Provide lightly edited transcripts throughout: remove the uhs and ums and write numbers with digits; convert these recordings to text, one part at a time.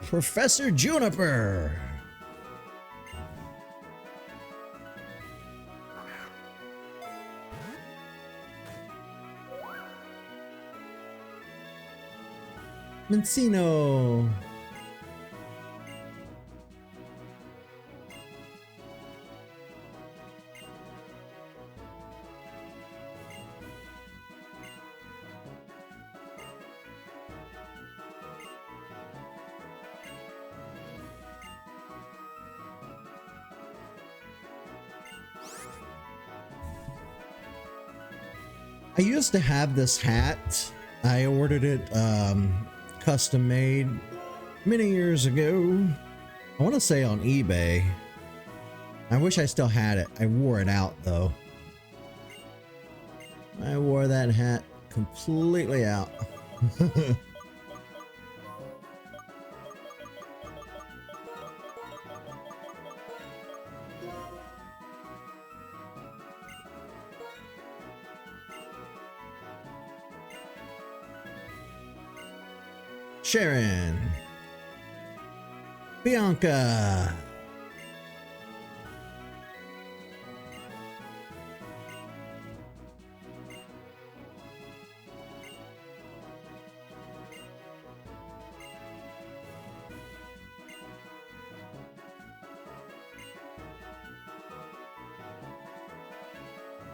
Professor Juniper. Mencino. I used to have this hat. I ordered it custom made many years ago. I want to say on eBay. I wish I still had it. I wore it out though. I wore that hat completely out. Sharon, Bianca,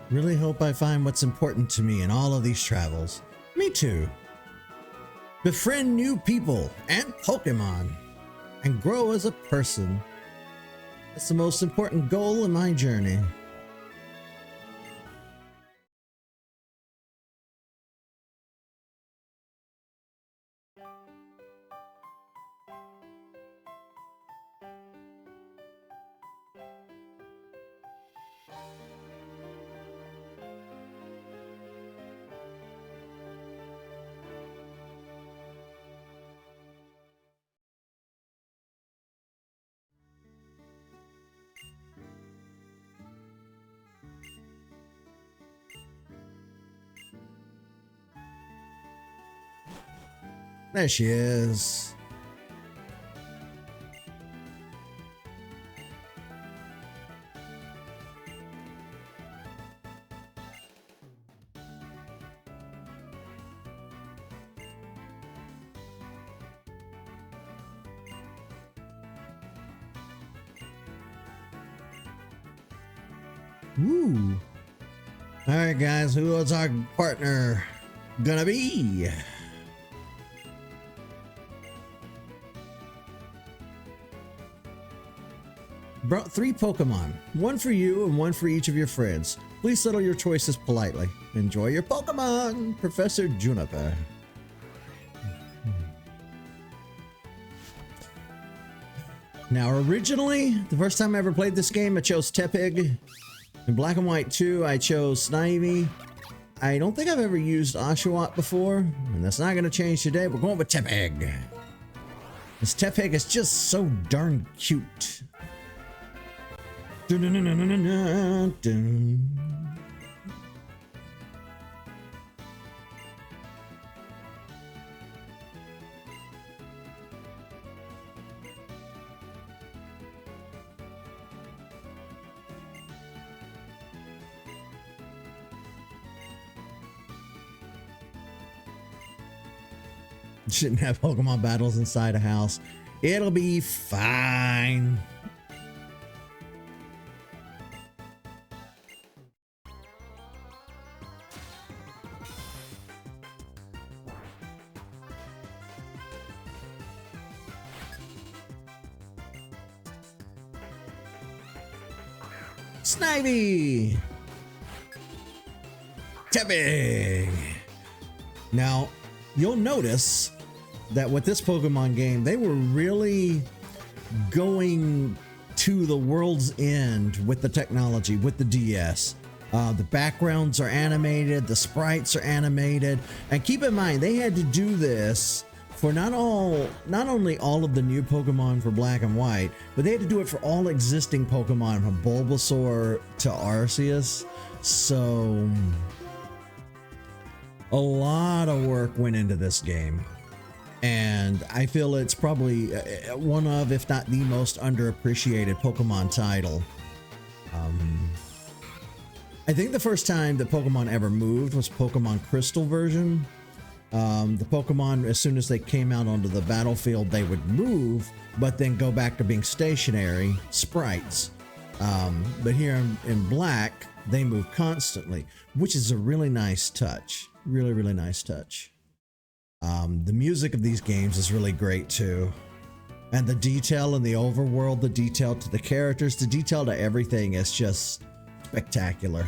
really hope I find what's important to me in all of these travels. Me too. Befriend new people and Pokemon, and grow as a person. That's the most important goal in my journey. There she is. Woo. All right, guys, who is our partner gonna be? Brought 3 Pokemon, one for you and one for each of your friends. Please settle your choices politely. Enjoy your Pokemon, Professor Juniper. Now, originally, the first time I ever played this game, I chose Tepig. In Black and White 2, I chose Snivy. I don't think I've ever used Oshawott before, and that's not going to change today. We're going with Tepig. This Tepig is just so darn cute. Dun, dun, dun, dun, dun, dun, dun. Shouldn't have Pokemon battles inside a house. It'll be fine. Snivy! Tepig! Now, you'll notice that with this Pokemon game, they were really going to the world's end with the technology, with the DS. The backgrounds are animated, the sprites are animated, and keep in mind, they had to do this for not only all of the new Pokemon for Black and White, but they had to do it for all existing Pokemon from Bulbasaur to Arceus. So a lot of work went into this game. And I feel it's probably one of, if not the most underappreciated Pokemon title. I think the first time that Pokemon ever moved was Pokemon Crystal version. The Pokemon, as soon as they came out onto the battlefield, they would move, but then go back to being stationary sprites. But here in Black, they move constantly, which is a really nice touch. Really, really nice touch. The music of these games is really great too. And the detail in the overworld, the detail to the characters, the detail to everything is just spectacular.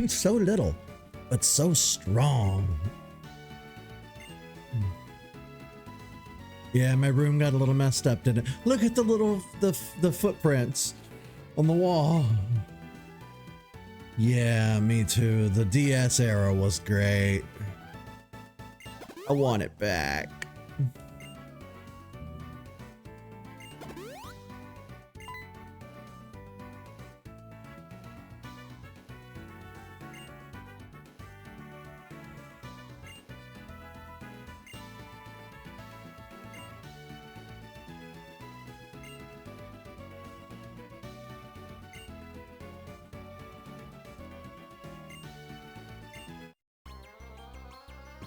So little, but so strong. Yeah, my room got a little messed up, didn't it? Look at the footprints on the wall. Yeah, me too. The DS era was great. I want it back.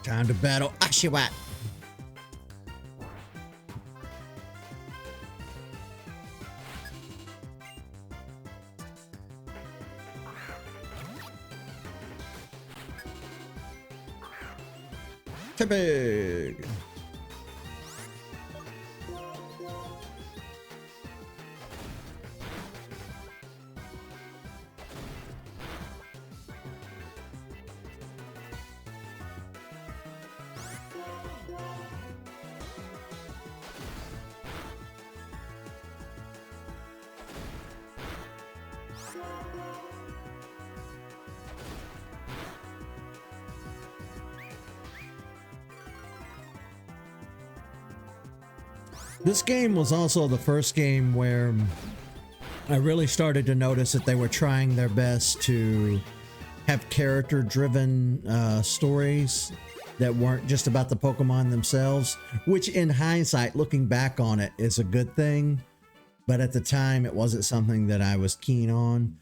Time to battle Ashiwat. Big. This game was also the first game where I really started to notice that they were trying their best to have character-driven stories that weren't just about the Pokemon themselves, which in hindsight, looking back on it, is a good thing. But at the time, it wasn't something that I was keen on.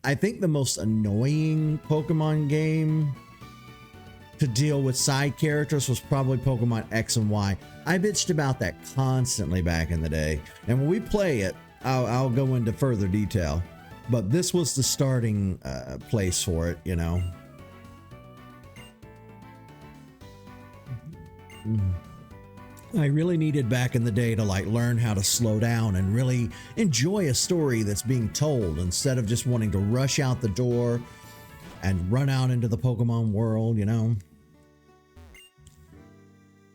I think the most annoying Pokemon game to deal with side characters was probably Pokemon X and Y. I bitched about that constantly back in the day. And when we play it, I'll go into further detail. But this was the starting place for it, you know. I really needed back in the day to like learn how to slow down and really enjoy a story that's being told instead of just wanting to rush out the door and run out into the Pokemon world, you know.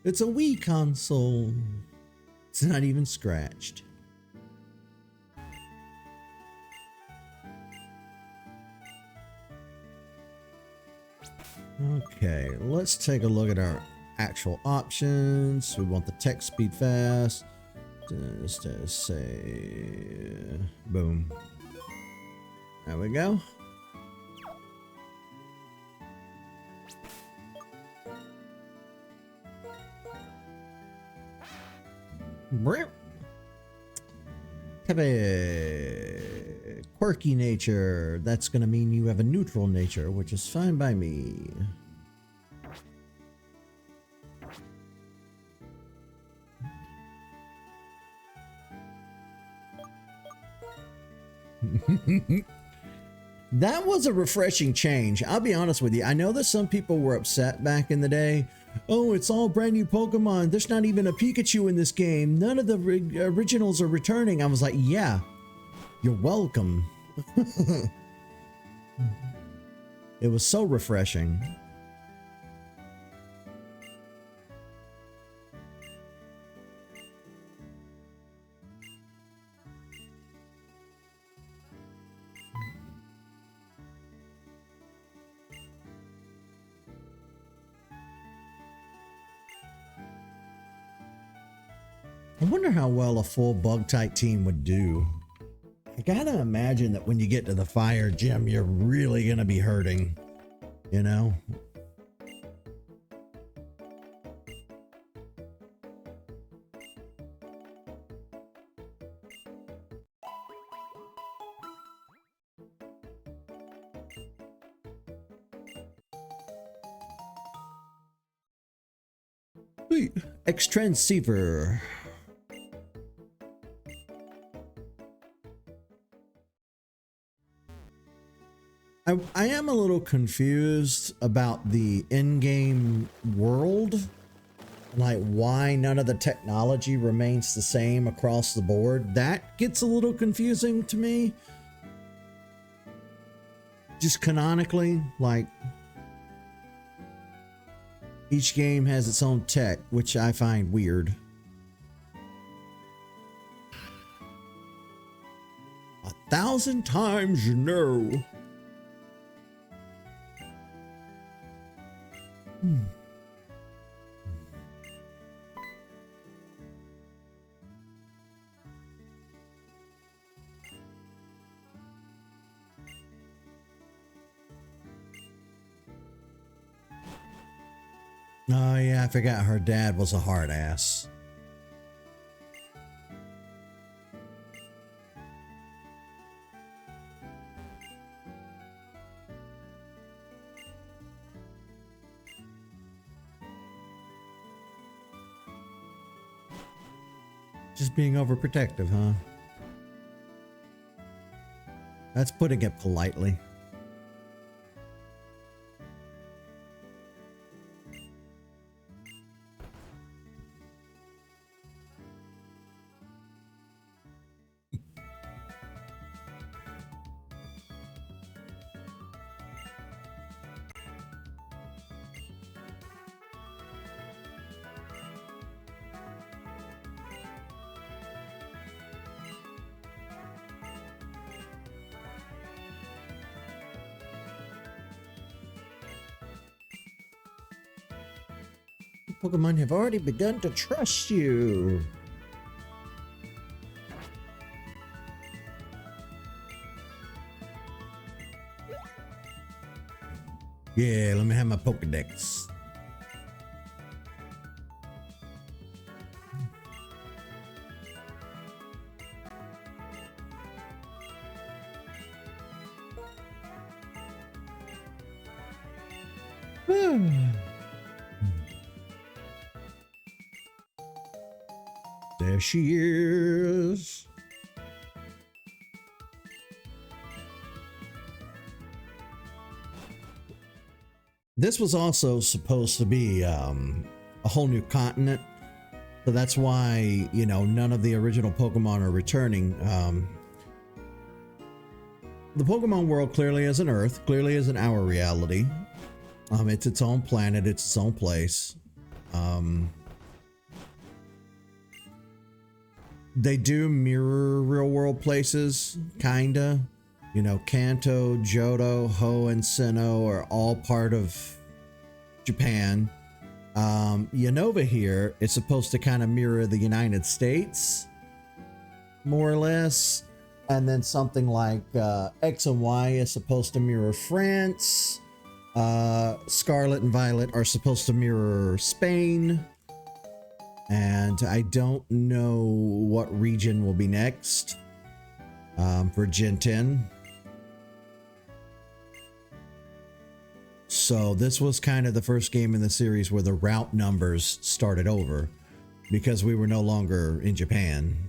It's a Wii console. It's not even scratched. Okay, let's take a look at our actual options. We want the text speed fast. Just to say, boom. There we go. Have a quirky nature. That's gonna mean you have a neutral nature, which is fine by me. That was a refreshing change. I'll be honest with you. I know that some people were upset back in the day. Oh, it's all brand new Pokemon. There's not even a Pikachu in this game. None of the originals are returning. I was like, yeah, you're welcome. It was so refreshing. I wonder how well a full bug type team would do. I gotta imagine that when you get to the fire gym, you're really gonna be hurting, you know? X-Transceiver. I am a little confused about the in-game world. Like why none of the technology remains the same across the board. That gets a little confusing to me. Just canonically, like each game has its own tech, which I find weird. 1,000 times no. Oh yeah, I forgot her dad was a hard ass. Just being overprotective, huh? That's putting it politely. Pokemon have already begun to trust you. Yeah, let me have my Pokedex. There she is. This was also supposed to be a whole new continent. So that's why, you know, none of the original Pokemon are returning. The Pokemon world clearly isn't Earth, clearly isn't our reality. It's its own planet, it's its own place. They do mirror real world places, kinda. You know, Kanto, Johto, Ho, and Sinnoh are all part of Japan. Unova here is supposed to kind of mirror the United States, more or less. And then something like X and Y is supposed to mirror France. Scarlet and Violet are supposed to mirror Spain. And I don't know what region will be next for Gen 10. So this was kind of the first game in the series where the route numbers started over because we were no longer in Japan.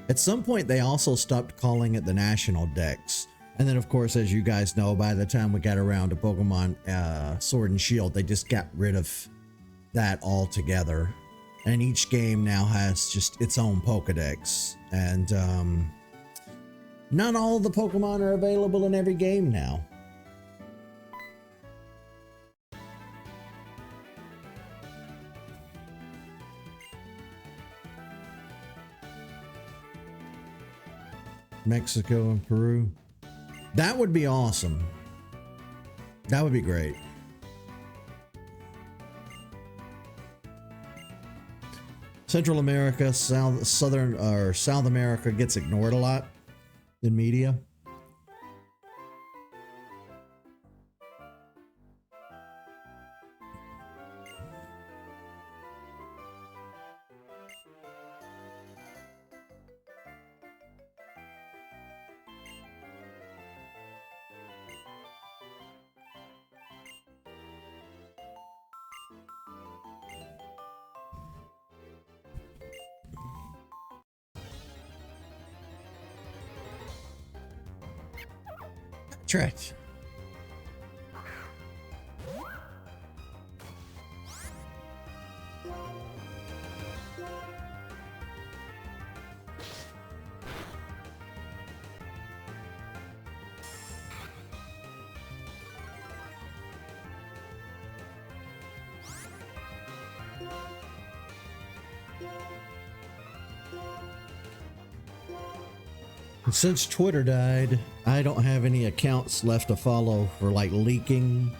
At some point, they also stopped calling it the National Dex. And then, of course, as you guys know, by the time we got around to Pokemon Sword and Shield, they just got rid of that altogether. And each game now has just its own Pokedex. And not all the Pokemon are available in every game now. Mexico and Peru. That would be awesome. That would be great. Central America, South America gets ignored a lot in media. Right. Since Twitter died, I don't have any accounts left to follow for like leaking.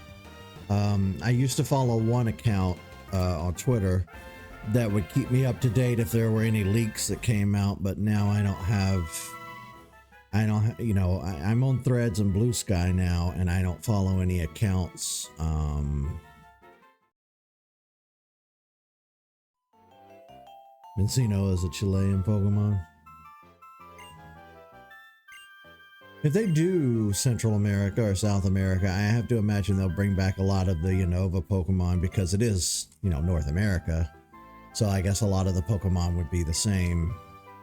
I used to follow one account on Twitter that would keep me up to date if there were any leaks that came out, but now I don't have, you know, I'm on Threads and Blue Sky now, and I don't follow any accounts. Mencino is a Chilean Pokemon. If they do Central America or South America, I have to imagine they'll bring back a lot of the Unova Pokemon because it is, you know, North America. So I guess a lot of the Pokemon would be the same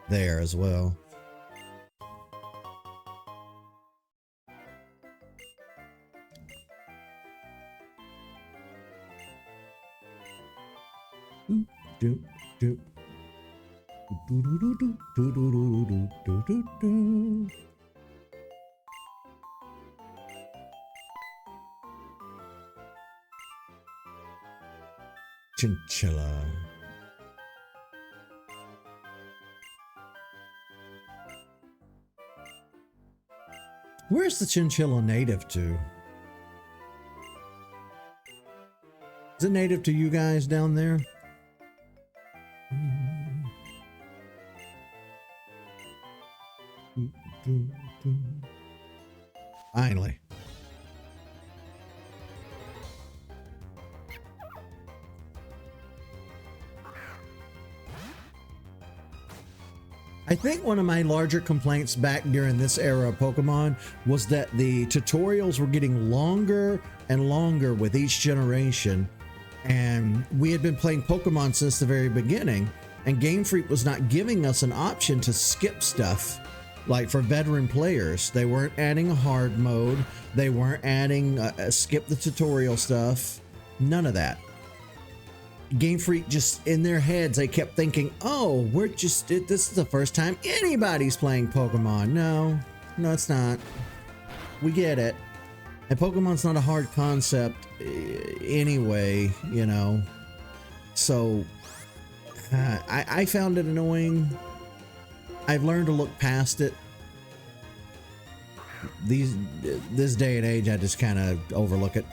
there as well. Chinchilla. Where's the chinchilla native to? Is it native to you guys down there? Finally. I think one of my larger complaints back during this era of Pokemon was that the tutorials were getting longer and longer with each generation, and we had been playing Pokemon since the very beginning, and Game Freak was not giving us an option to skip stuff. Like for veteran players, they weren't adding a hard mode, they weren't adding skip the tutorial stuff, none of that. Game Freak just in their heads, they kept thinking, oh, this is the first time anybody's playing Pokemon. No, it's not. We get it. And Pokemon's not a hard concept anyway, you know. So I found it annoying. I've learned to look past it. This day and age, I just kind of overlook it.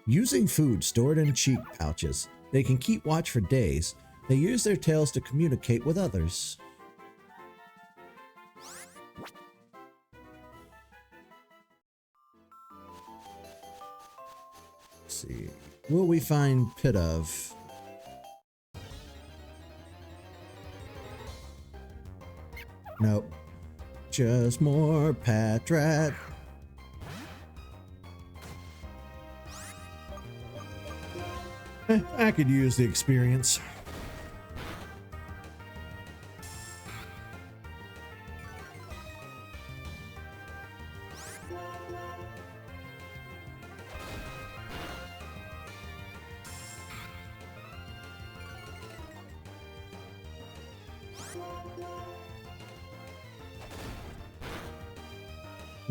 Using food stored in cheek pouches, they can keep watch for days. They use their tails to communicate with others. Let's see. Will we find Pt.1? Nope. Just more Patrat. I could use the experience.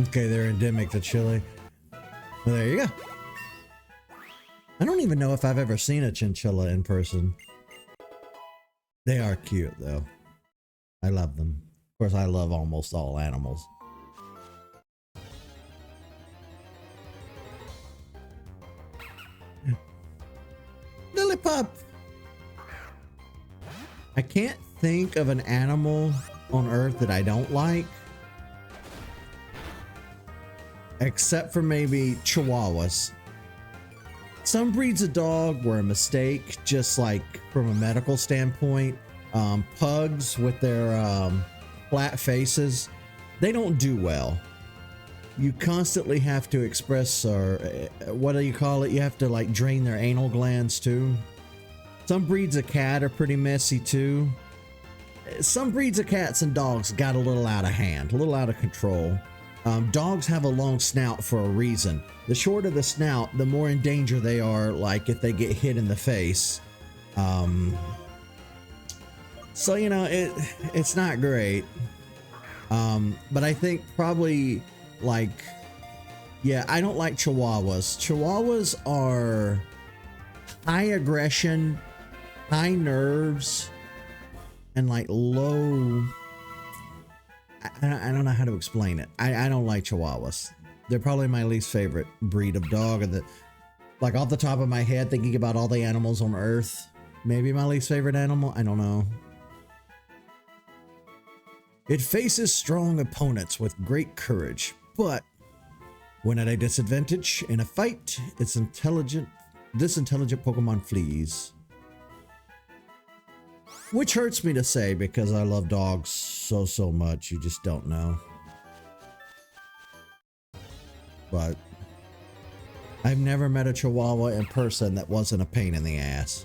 Okay, they're endemic to Chile. Well, there you go. I don't even know if I've ever seen a chinchilla in person. They are cute though. I love them. Of course, I love almost all animals. Lillipup! I can't think of an animal on Earth that I don't like. Except for maybe Chihuahuas. Some breeds of dog were a mistake, just like from a medical standpoint. Pugs with their flat faces, they don't do well. You constantly have to express, or what do you call it? You have to like drain their anal glands too. Some breeds of cat are pretty messy too. Some breeds of cats and dogs got a little out of hand, a little out of control. Dogs have a long snout for a reason. The shorter the snout, the more in danger they are, like if they get hit in the face. So, you know, it's not great. But I think probably like, yeah, I don't like Chihuahuas. Chihuahuas are high aggression, high nerves, and like low. I don't know how to explain it. I don't like Chihuahuas. They're probably my least favorite breed of dog. Like off the top of my head, thinking about all the animals on Earth, maybe my least favorite animal. I don't know. It faces strong opponents with great courage, but when at a disadvantage in a fight, this intelligent Pokemon flees. Which hurts me to say because I love dogs so much, you just don't know. But I've never met a Chihuahua in person that wasn't a pain in the ass.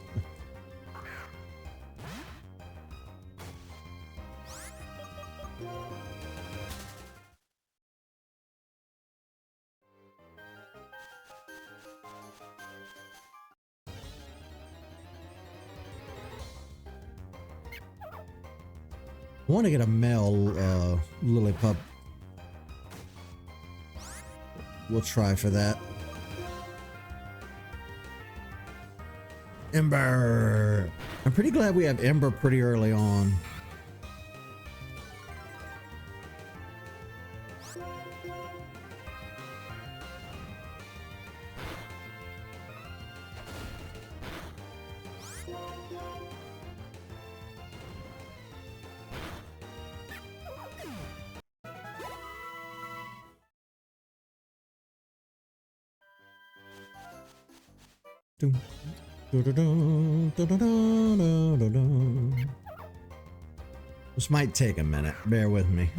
I want to get a male Lillipup. We'll try for that. Ember! I'm pretty glad we have Ember pretty early on. This might take a minute. Bear with me.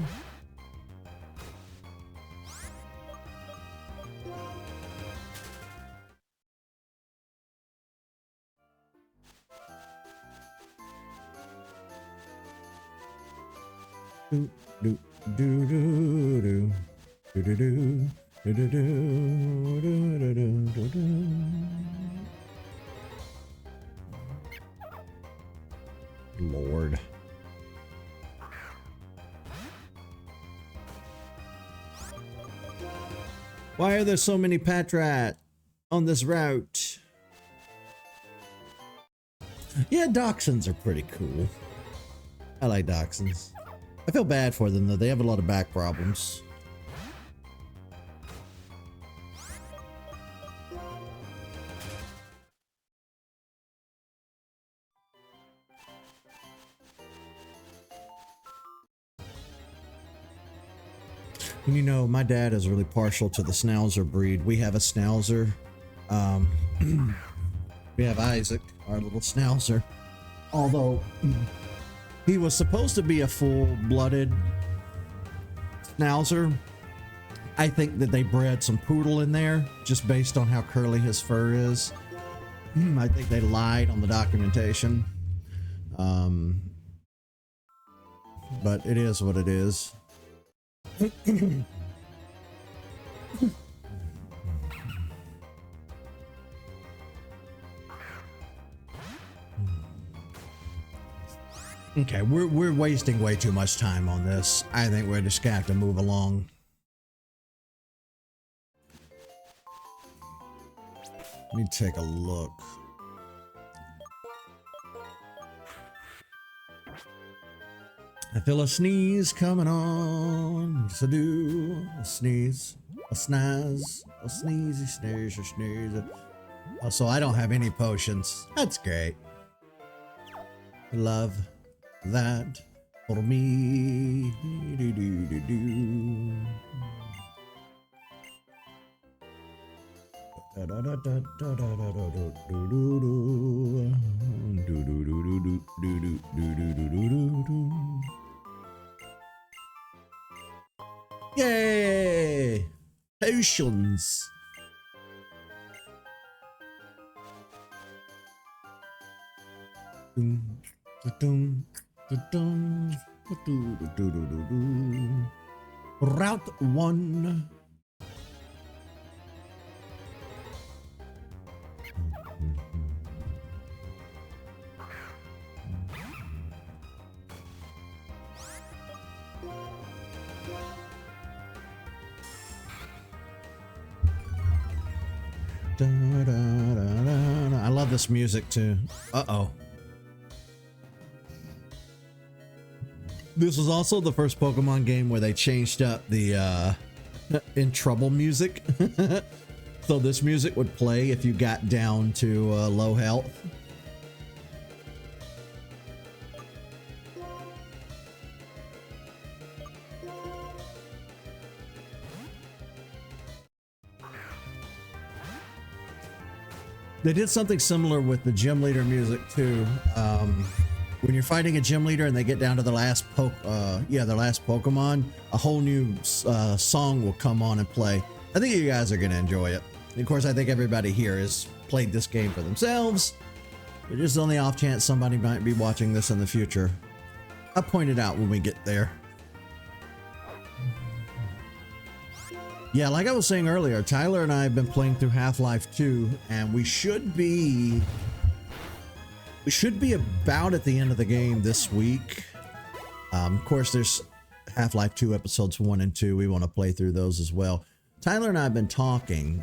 Lord. Why are there so many Patrat on this route? Yeah, Dachshunds are pretty cool. I like Dachshunds. I feel bad for them though, they have a lot of back problems. And you know, my dad is really partial to the Schnauzer breed. We have a Schnauzer. We have Isaac, our little Schnauzer. Although he was supposed to be a full-blooded Schnauzer, I think that they bred some poodle in there just based on how curly his fur is. I think they lied on the documentation. But it is what it is. Okay, we're wasting way too much time on this. I think we're just gonna have to move along. Let me take a look. I feel a sneeze coming on. Yes, I do. A sneeze. A snaz. A sneezy sneeze. A sneeze. Oh, so I don't have any potions. That's great. Love that for me. Do, do, do, do. Yay! Potions. Route 1. I love this music too. Uh-oh. This was also the first Pokemon game where they changed up the in trouble music. So this music would play if you got down to low health. They did something similar with the gym leader music too. When you're fighting a gym leader and they get down to the last Pokemon, a whole new song will come on and play. I think you guys are going to enjoy it. And of course, I think everybody here has played this game for themselves. But just on the off chance somebody might be watching this in the future, I'll point it out when we get there. Yeah, like I was saying earlier, Tyler and I have been playing through Half-Life 2, and we should be about at the end of the game this week. Of course, there's Half-Life 2 episodes 1 and 2. We want to play through those as well. Tyler and I have been talking,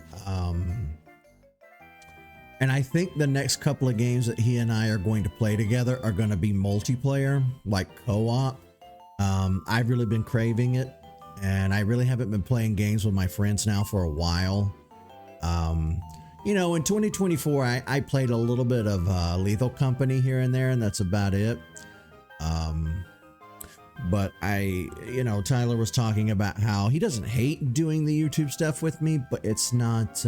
and I think the next couple of games that he and I are going to play together are going to be multiplayer, like co-op. I've really been craving it, and I really haven't been playing games with my friends now for a while. You know, in 2024, I played a little bit of Lethal Company here and there, and that's about it. But Tyler was talking about how he doesn't hate doing the YouTube stuff with me, but it's not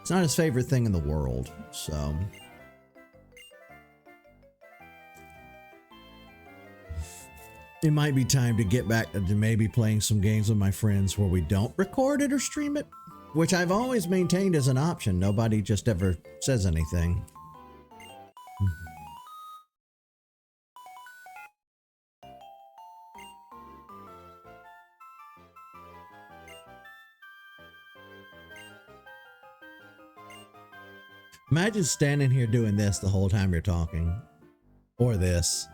his favorite thing in the world. So it might be time to get back to maybe playing some games with my friends where we don't record it or stream it, which I've always maintained as an option. Nobody just ever says anything. Imagine standing here doing this the whole time you're talking. Or this.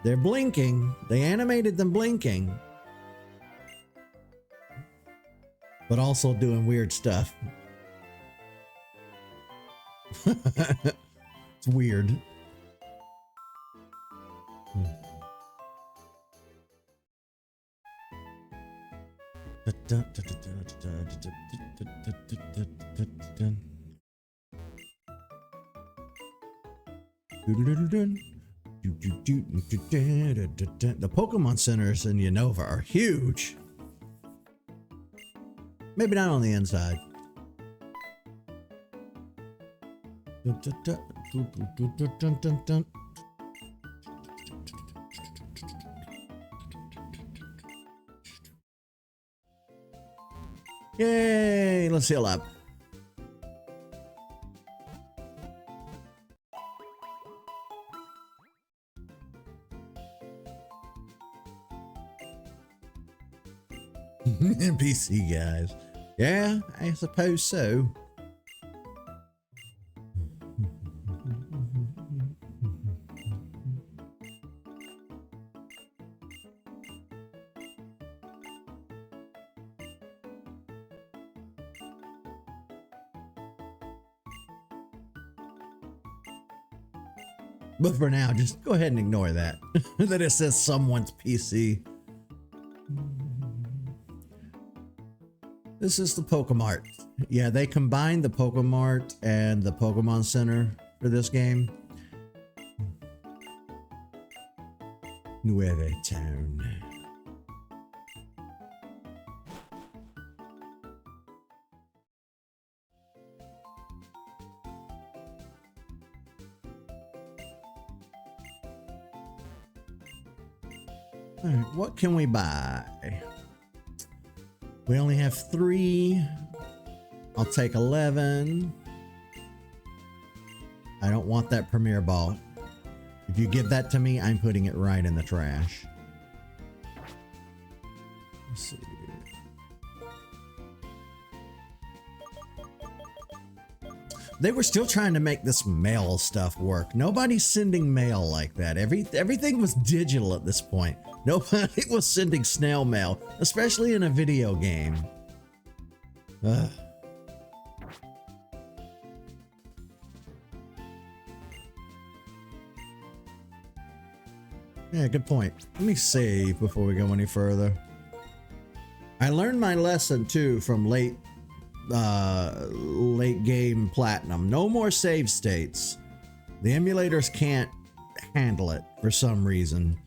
They're blinking. They animated them blinking. But also doing weird stuff. It's weird. The Pokemon centers in Unova are huge. Maybe not on the inside. Yay! Let's heal up. NPC guys. Yeah, I suppose so. But for now, just go ahead and ignore that. That it says someone's PC. This is the Pokemart. Yeah, they combined the Pokemart and the Pokemon Center for this game. Nueva Town. All right, what can we buy? We only have 3. I'll take 11. I don't want that Premier Ball. If you give that to me, I'm putting it right in the trash. Let's see. They were still trying to make this mail stuff work. Nobody's sending mail like that. Everything was digital at this point. Nobody was sending snail mail, especially in a video game. Ugh. Yeah, good point. Let me save before we go any further. I learned my lesson too from late game platinum. No more save states. The emulators can't handle it for some reason.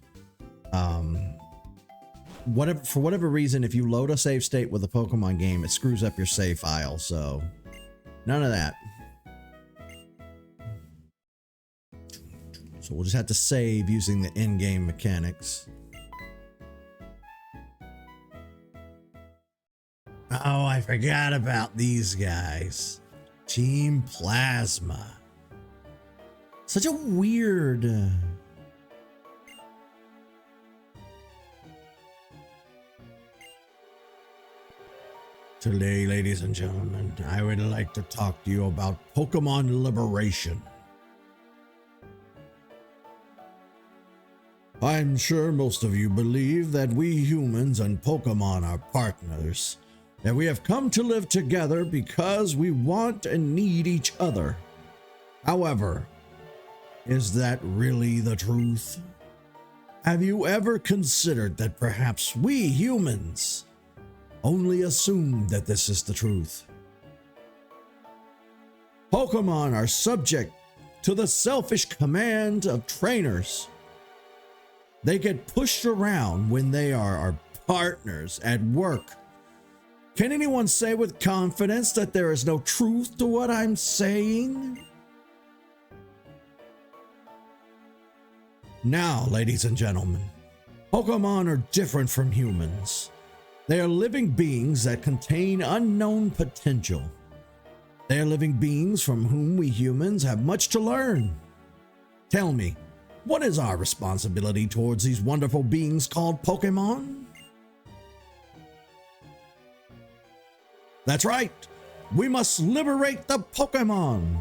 For whatever reason, if you load a save state with a Pokemon game, it screws up your save file. So none of that. So we'll just have to save using the in-game mechanics. Oh, I forgot about these guys. Team Plasma. Such a weird... Today, ladies and gentlemen, I would like to talk to you about Pokemon Liberation. I'm sure most of you believe that we humans and Pokemon are partners, that we have come to live together because we want and need each other. However, is that really the truth? Have you ever considered that perhaps we humans only assume that this is the truth? Pokemon are subject to the selfish command of trainers. They get pushed around when they are our partners at work. Can anyone say with confidence that there is no truth to what I'm saying? Now, ladies and gentlemen, Pokemon are different from humans. They are living beings that contain unknown potential. They are living beings from whom we humans have much to learn. Tell me, what is our responsibility towards these wonderful beings called Pokemon? That's right. We must liberate the Pokemon.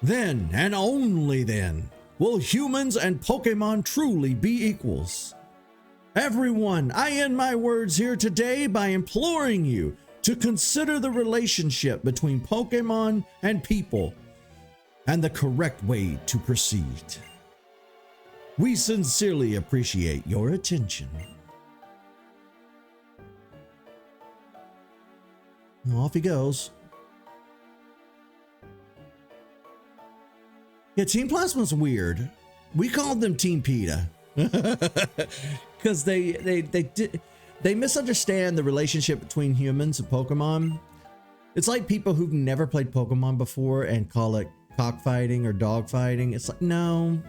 Then, and only then, will humans and Pokemon truly be equals. Everyone, I end my words here today by imploring you to consider the relationship between Pokemon and people and the correct way to proceed. We sincerely appreciate your attention. Off he goes. Yeah, Team Plasma's weird. We called them Team PETA. Because they misunderstand the relationship between humans and Pokemon. It's like people who've never played Pokemon before and call it cockfighting or dogfighting. It's like, no,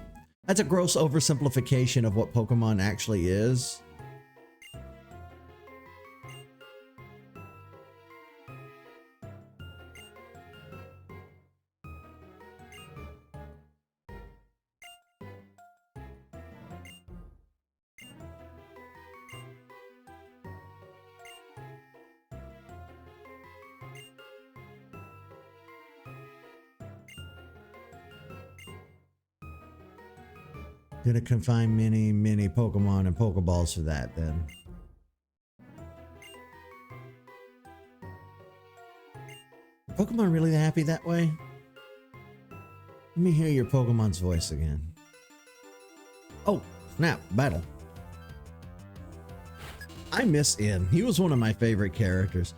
that's a gross oversimplification of what Pokemon actually is. Gonna confine many Pokemon and Pokeballs for that then. Are Pokemon really happy that way? Let me hear your Pokemon's voice again. Oh, snap, battle. I miss N. He was one of my favorite characters.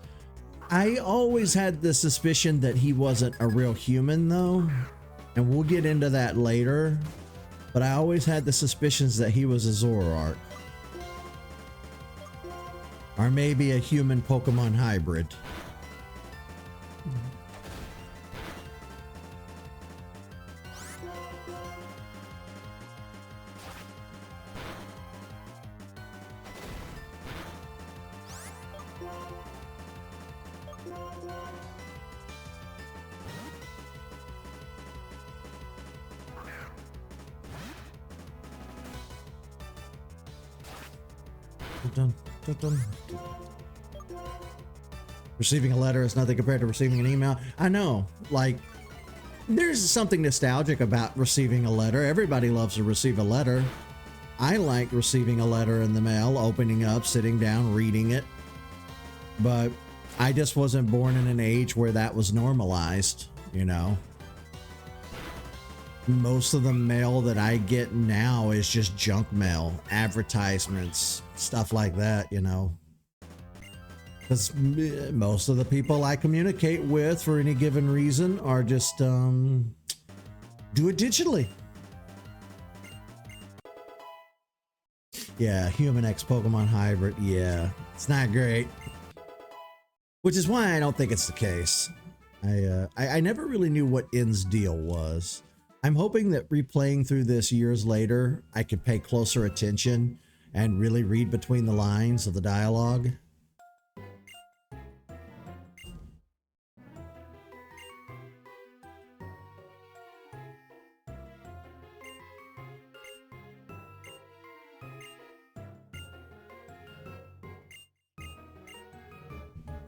I always had the suspicion that he wasn't a real human though, and we'll get into that later, but I always had the suspicions that he was a Zoroark. Or maybe a human Pokemon hybrid. Dun, dun, dun. Receiving a letter is nothing compared to receiving an email. I know, like, there's something nostalgic about receiving a letter. Everybody loves to receive a letter. I like receiving a letter in the mail, opening up, sitting down, reading it. But I just wasn't born in an age where that was normalized, you know. Most of the mail that I get now is just junk mail, advertisements, stuff like that, you know. Because most of the people I communicate with for any given reason are just do it digitally. Yeah, human X Pokemon hybrid. Yeah, it's not great. Which is why I don't think it's the case. I never really knew what N's deal was. I'm hoping that replaying through this years later, I could pay closer attention and really read between the lines of the dialogue.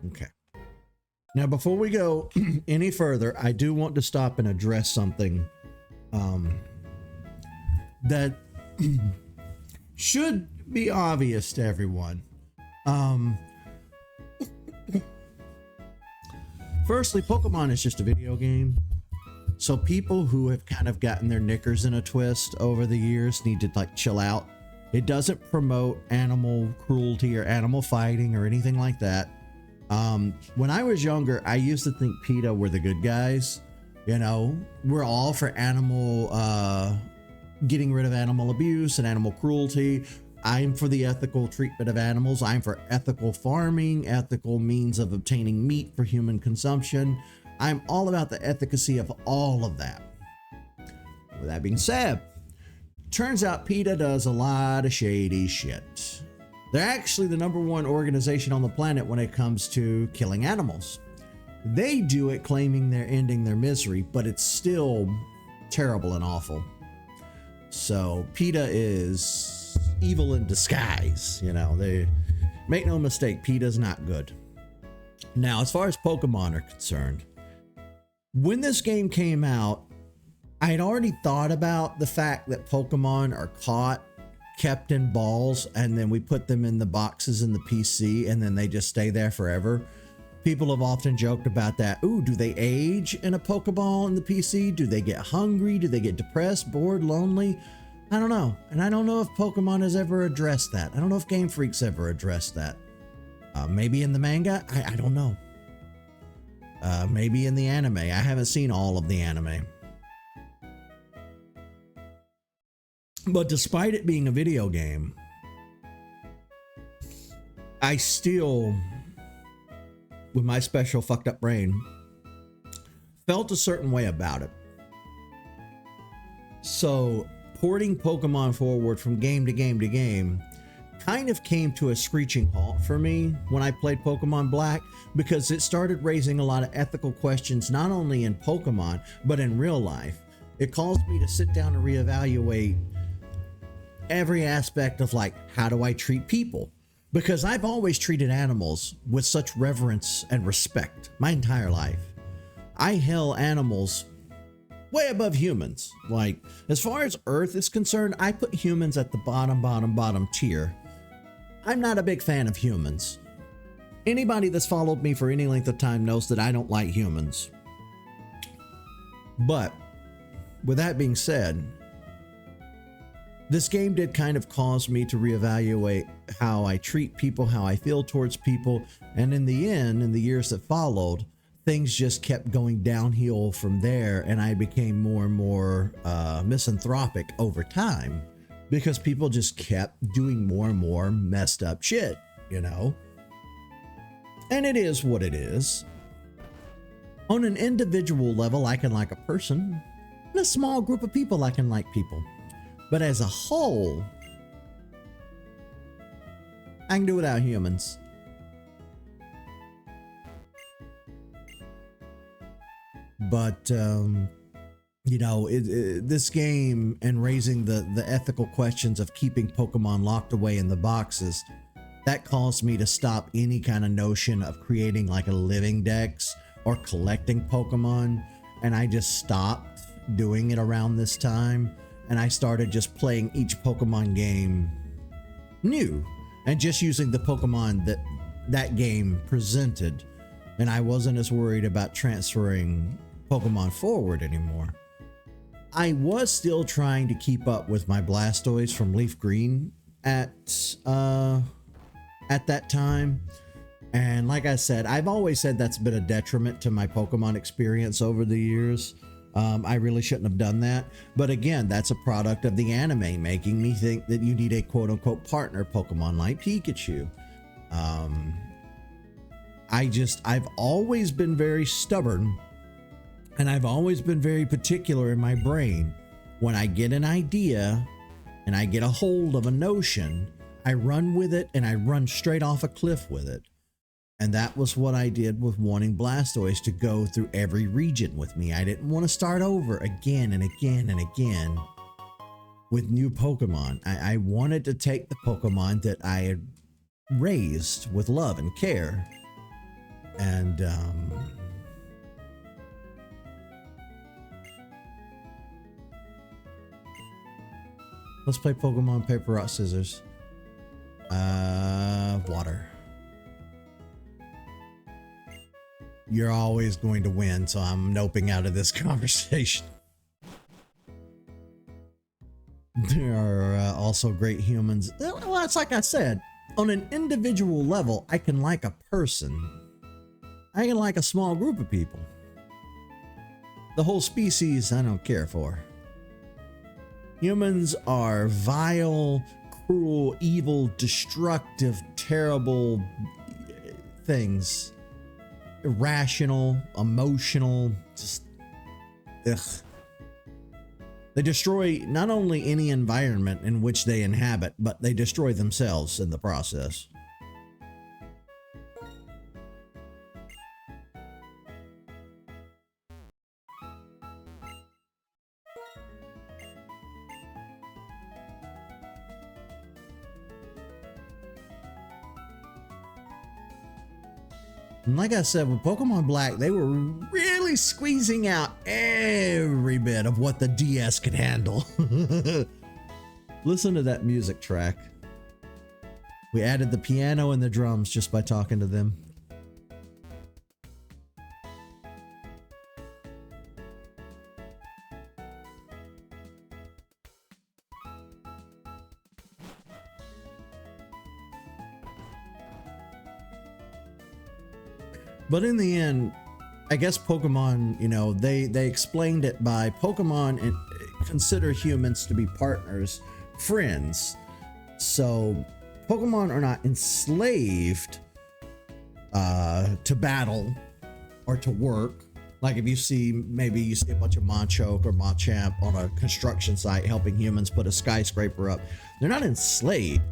Okay. Now, before we go any further, I do want to stop and address something that should be obvious to everyone. Firstly, Pokemon is just a video game. So people who have kind of gotten their knickers in a twist over the years need to like chill out. It doesn't promote animal cruelty or animal fighting or anything like that. When I was younger, I used to think PETA were the good guys. You know, we're all for animal, getting rid of animal abuse and animal cruelty. I'm for the ethical treatment of animals. I'm for ethical farming, ethical means of obtaining meat for human consumption. I'm all about the efficacy of all of that. With that being said, turns out PETA does a lot of shady shit. They're actually the #1 organization on the planet when it comes to killing animals. They do it claiming they're ending their misery, but it's still terrible and awful. So PETA is evil in disguise. You know, they make no mistake, PETA's not good. Now, as far as Pokemon are concerned, when this game came out, I had already thought about the fact that Pokemon are caught, kept in balls, and then we put them in the boxes in the PC and then they just stay there forever. People have often joked about that. Ooh, do they age in a Pokeball in the PC? Do they get hungry? Do they get depressed, bored, lonely? I don't know. And I don't know if Pokemon has ever addressed that. I don't know if Game Freak's ever addressed that. Maybe in the manga? I don't know. Maybe in the anime. I haven't seen all of the anime. But despite it being a video game, I still, with my special fucked up brain, felt a certain way about it. So porting Pokemon forward from game to game to game kind of came to a screeching halt for me when I played Pokemon Black, because it started raising a lot of ethical questions, not only in Pokemon, but in real life. It caused me to sit down and reevaluate every aspect of, like, how do I treat people? Because I've always treated animals with such reverence and respect my entire life. I held animals way above humans. Like, as far as Earth is concerned, I put humans at the bottom tier. I'm not a big fan of humans. Anybody that's followed me for any length of time knows that I don't like humans. But with that being said, This game did kind of cause me to reevaluate how I treat people, how I feel towards people. And in the end, in the years that followed, things just kept going downhill from there. And I became more and more misanthropic over time because people just kept doing more and more messed up shit, you know? And it is what it is. On an individual level, I can like a person. In a small group of people, I can like people. But as a whole, I can do without humans. But, you know, this game and raising the ethical questions of keeping Pokemon locked away in the boxes, that caused me to stop any kind of notion of creating like a living dex or collecting Pokemon. And I just stopped doing it around this time. And I started just playing each Pokemon game new and just using the Pokemon that game presented. And I wasn't as worried about transferring Pokemon forward anymore. I was still trying to keep up with my Blastoise from Leaf Green at that time. And like I said, I've always said that's been a detriment to my Pokemon experience over the years. I really shouldn't have done that. But again, that's a product of the anime making me think that you need a quote unquote partner Pokemon like Pikachu. I've always been very stubborn and I've always been very particular in my brain. When I get an idea and I get a hold of a notion, I run with it and I run straight off a cliff with it. And that was what I did with wanting Blastoise to go through every region with me. I didn't want to start over again and again and again with new Pokemon. I wanted to take the Pokemon that I had raised with love and care. And let's play Pokemon Paper, Rock, Scissors. Water. You're always going to win, so I'm noping out of this conversation. There are also great humans. Well, it's like I said, on an individual level, I can like a person. I can like a small group of people. The whole species, I don't care for. Humans are vile, cruel, evil, destructive, terrible things. Irrational, emotional, just ugh. They destroy not only any environment in which they inhabit, but they destroy themselves in the process. And like I said, with Pokemon Black, they were really squeezing out every bit of what the DS could handle. Listen to that music track. We added the piano and the drums just by talking to them. But in the end, I guess Pokemon, you know, they explained it by Pokemon and consider humans to be partners, friends. So Pokemon are not enslaved to battle or to work. Like if you see, maybe you see a bunch of Machoke or Machamp on a construction site helping humans put a skyscraper up. They're not enslaved.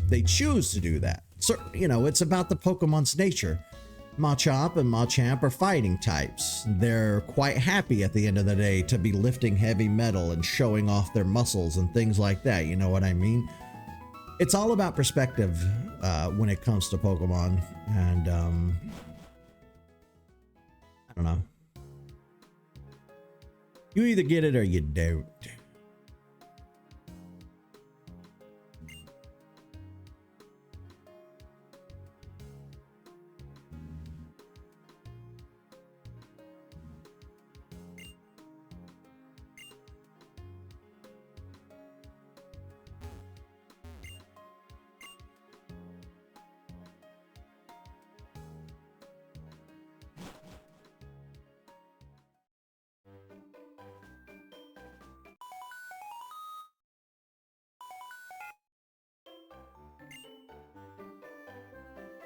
They choose to do that. So, you know, it's about the Pokemon's nature. Machop and Machamp are fighting types. They're quite happy at the end of the day to be lifting heavy metal and showing off their muscles and things like that. You know what I mean? It's all about perspective when it comes to Pokemon. And I don't know. You either get it or you don't.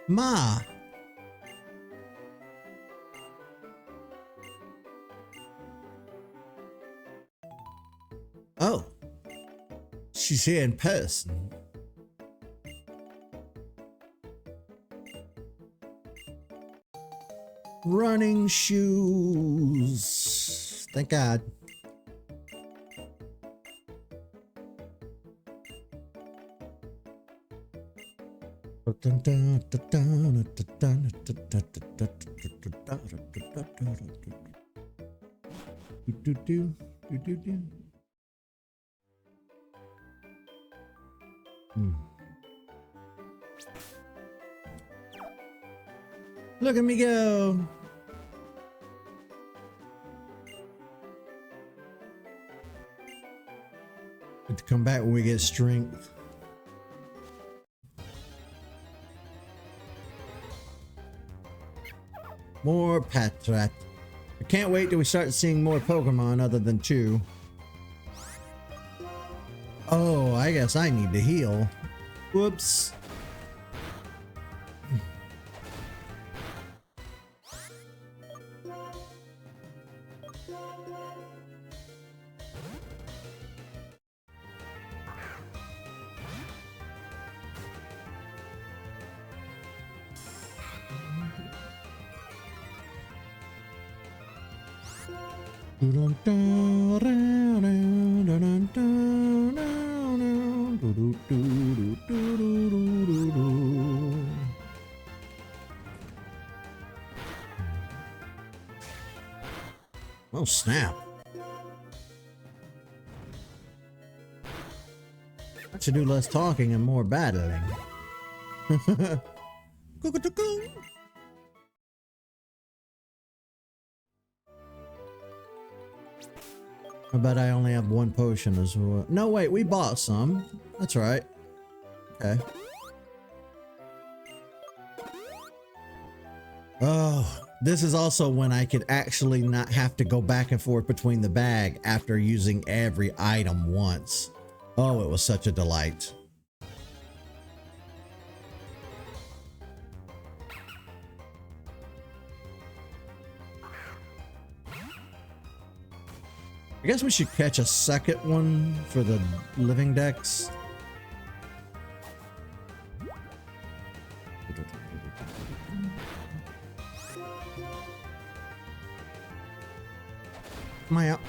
Ma. Oh. She's here in person. Running shoes. Thank God. Look at me go. Good to come back when we get strength. More Patrat. I can't wait till we start seeing more Pokemon other than 2. Oh, I guess I need to heal. Whoops. Oh snap. I should do less talking and more battling. I bet I only have 1 potion as well. No, wait, we bought some. That's right. Okay. Oh, this is also when I could actually not have to go back and forth between the bag after using every item once. Oh, it was such a delight. I guess we should catch a second one for the living decks. Come on out.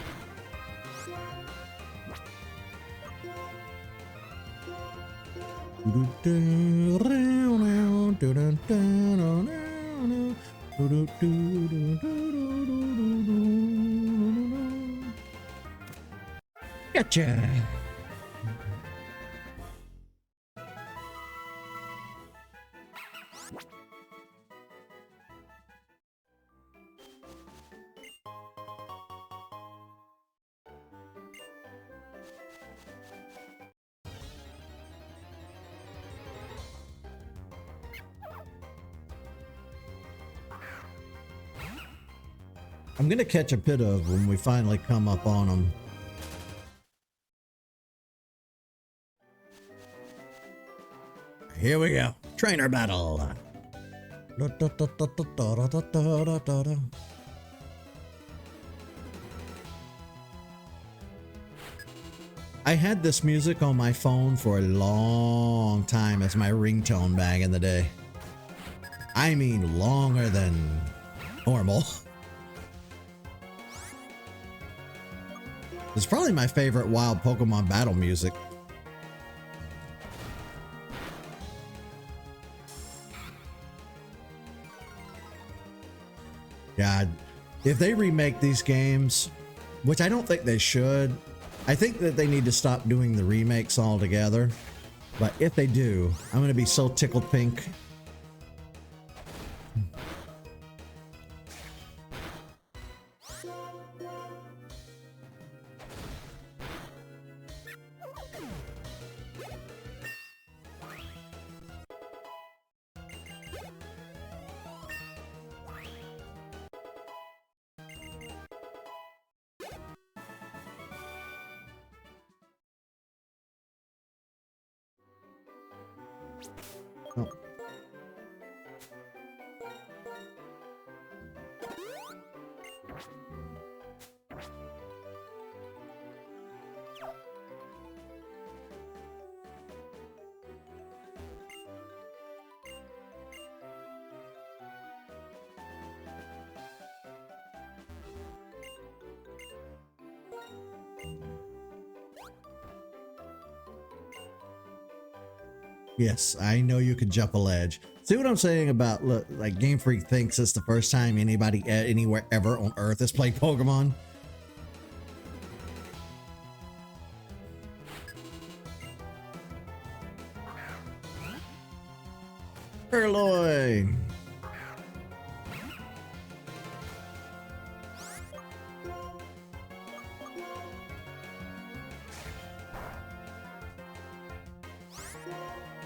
Gotcha. I'm gonna catch a pit of when we finally come up on them. Here we go. Trainer battle. I had this music on my phone for a long time as my ringtone back in the day. I mean longer than normal. It's probably my favorite wild Pokemon battle music. God, if they remake these games, which I don't think they should, I think that they need to stop doing the remakes altogether. But if they do, I'm going to be so tickled pink. Oh. Yes, I know you can jump a ledge. See what I'm saying about, look, like Game Freak thinks it's the first time anybody anywhere ever on Earth has played Pokemon. Purloin.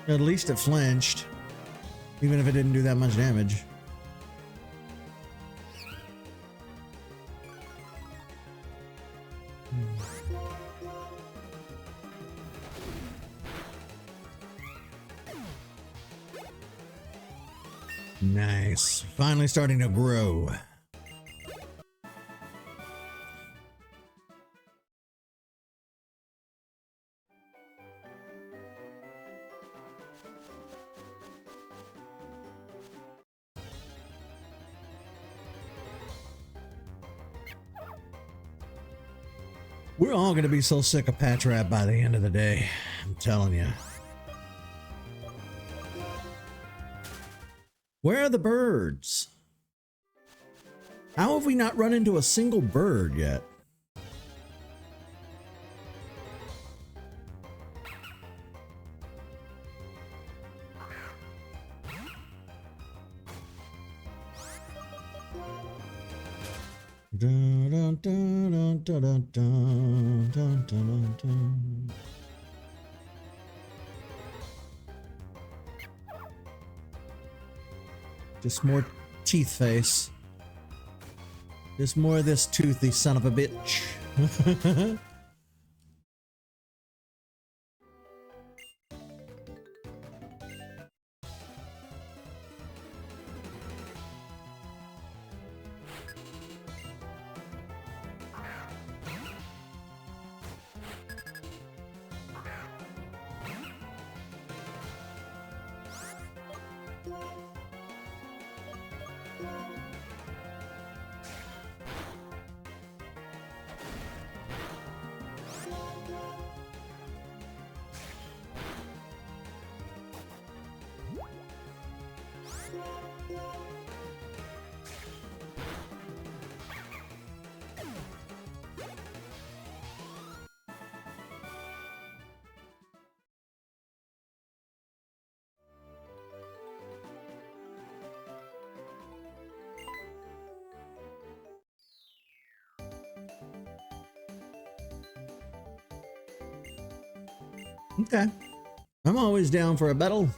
At least it flinched, even if it didn't do that much damage. Nice. Finally starting to grow. We're all going to be so sick of Patch Rat by the end of the day. I'm telling you. Where are the birds? How have we not run into a single bird yet? Dun, dun, dun, dun, dun, dun, dun, dun, dun. Just more teeth face. Just more of this toothy son of a bitch. Okay. I'm always down for a battle.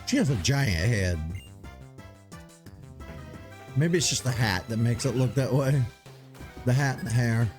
She has a giant head. Maybe it's just the hat that makes it look that way. The hat and the hair.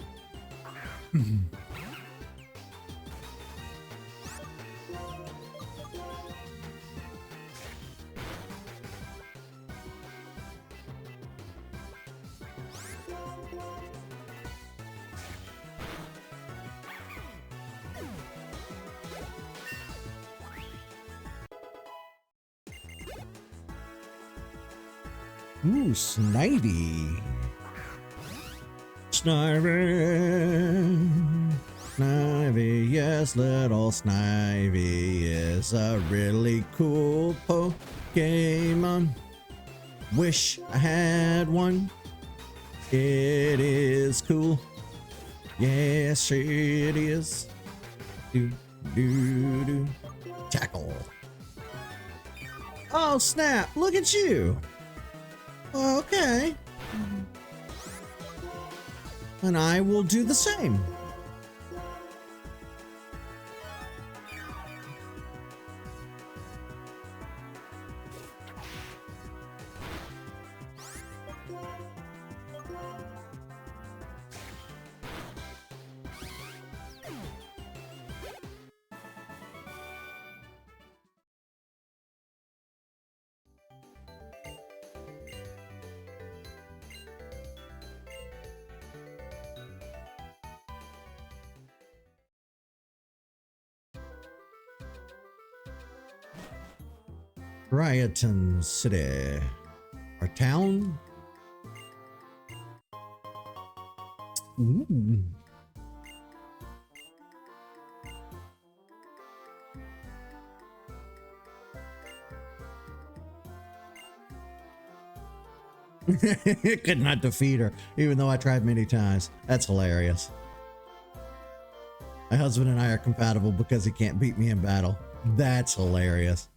Ooh, Snivy. Snivy. Snivy, yes, little Snivy is a really cool Pokemon. Wish I had one. It is cool. Yes, it is. Do, do, do. Tackle. Oh, snap. Look at you. Okay. And I will do the same. Rioton City. Our town? Ooh. Could not defeat her, even though I tried many times. That's hilarious. My husband and I are compatible because he can't beat me in battle. That's hilarious.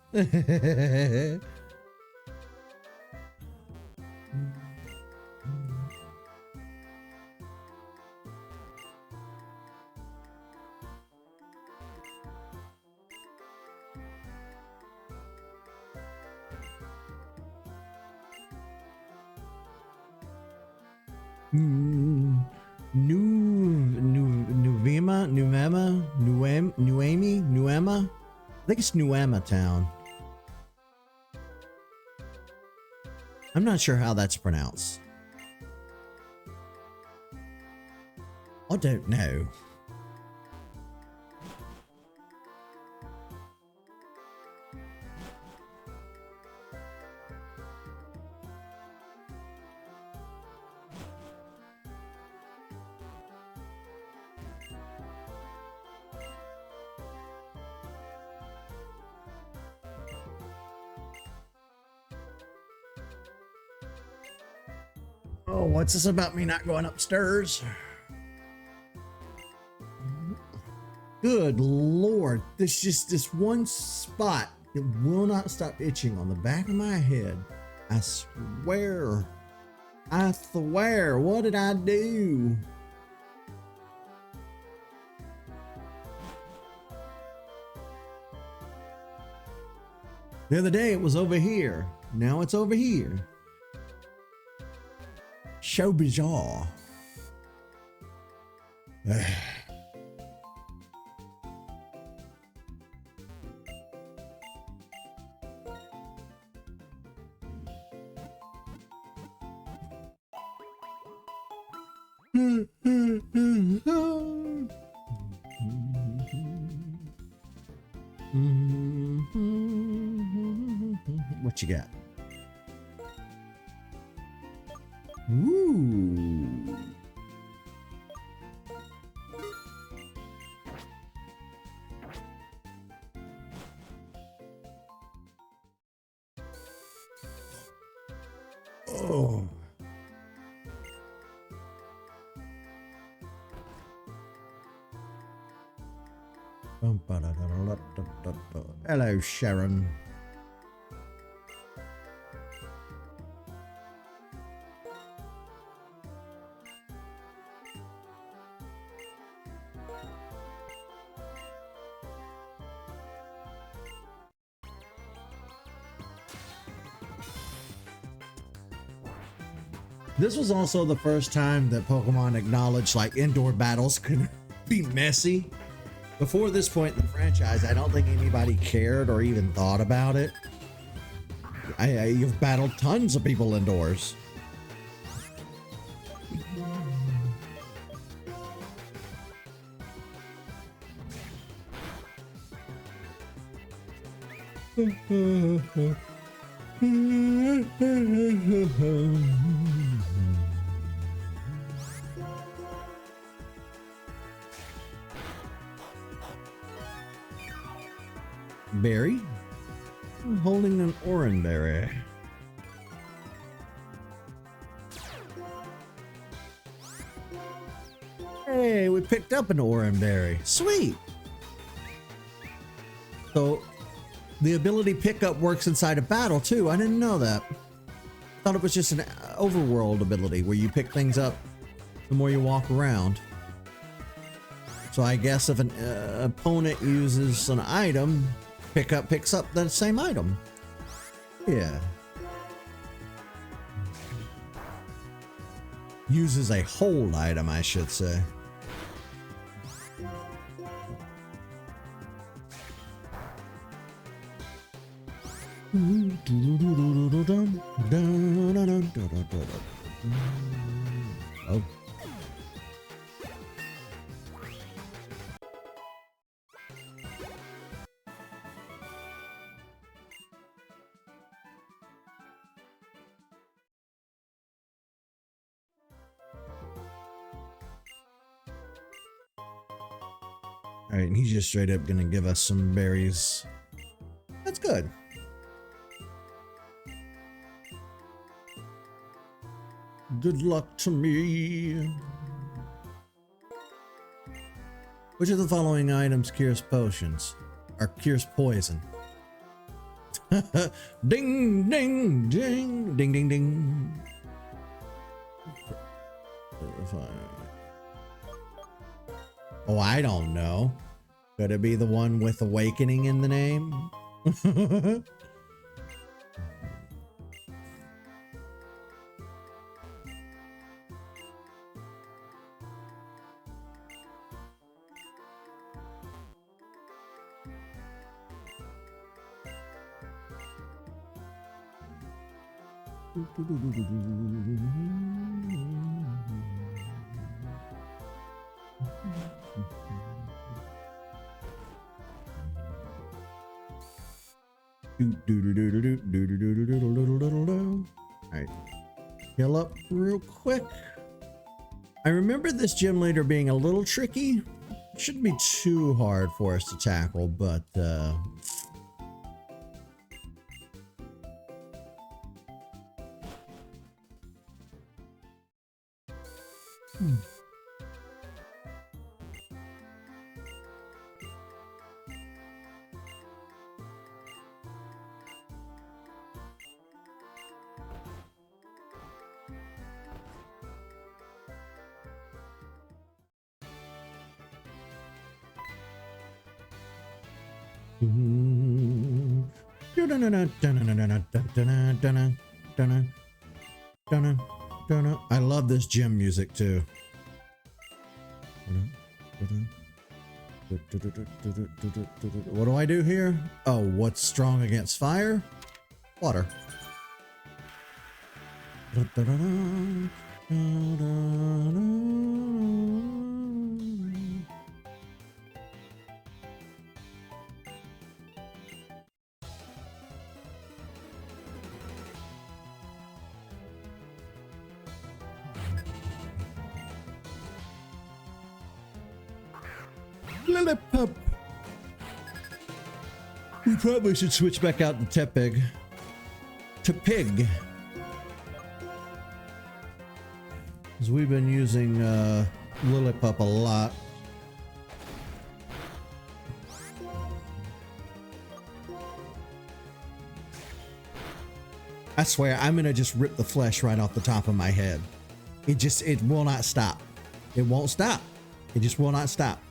Nuema. I think it's Nuema Town. I'm not sure how that's pronounced. I don't know. Oh, what's this about me not going upstairs? Good Lord. There's just this one spot that will not stop itching on the back of my head. I swear. I swear. What did I do? The other day it was over here. Now it's over here. So bizarre. What you got? Ooh. Oh. Hello, Sharon. This was also the first time that Pokemon acknowledged like indoor battles could be messy. Before this point in the franchise, I don't think anybody cared or even thought about it. You've battled tons of people indoors. Berry? I'm holding an orange berry. Hey, we picked up an orange berry. Sweet. So the ability pickup works inside a battle too. I didn't know that. Thought it was just an overworld ability where you pick things up the more you walk around. So I guess if an opponent uses an item, picks up the same item. Yeah. Uses a hold item, I should say. Oh. All right, and he's just straight up gonna give us some berries. That's good. Good luck to me. Which of the following items cures potions? Or cures poison? Ding, ding, ding, ding, ding, ding. Oh, I don't know. Could it be the one with awakening in the name? Alright. Heal up real quick. I remember this gym leader being a little tricky. It shouldn't be too hard for us to tackle, but I love this gym music too. What do I do here? Oh, what's strong against fire? Water. Lillipop. We probably should switch back out to Tepig. To Pig. Because we've been using Lillipop a lot. I swear, I'm gonna just rip the flesh right off the top of my head. It will not stop. It won't stop. It just will not stop.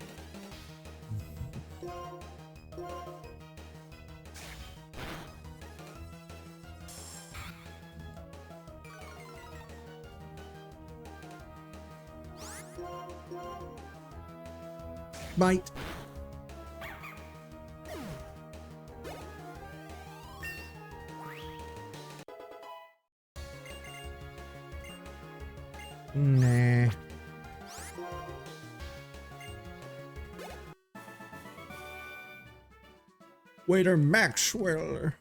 Bite. Nah. Waiter Maxwell.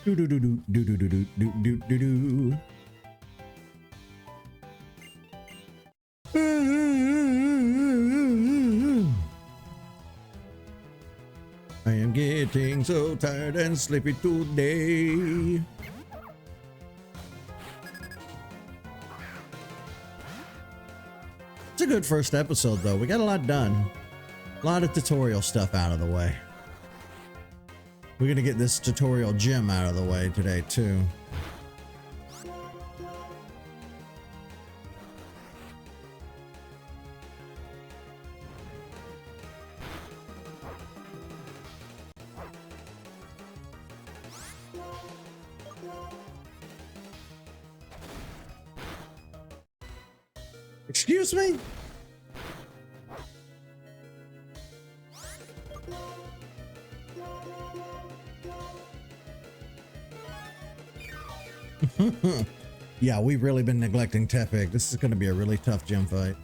Do do do do do do do do do do do. I am getting so tired and sleepy today. It's a good first episode though. We got a lot done. A lot of tutorial stuff out of the way. We're gonna get this tutorial gym out of the way today too. Excuse me? Yeah, we've really been neglecting Tepig. This is going to be a really tough gym fight.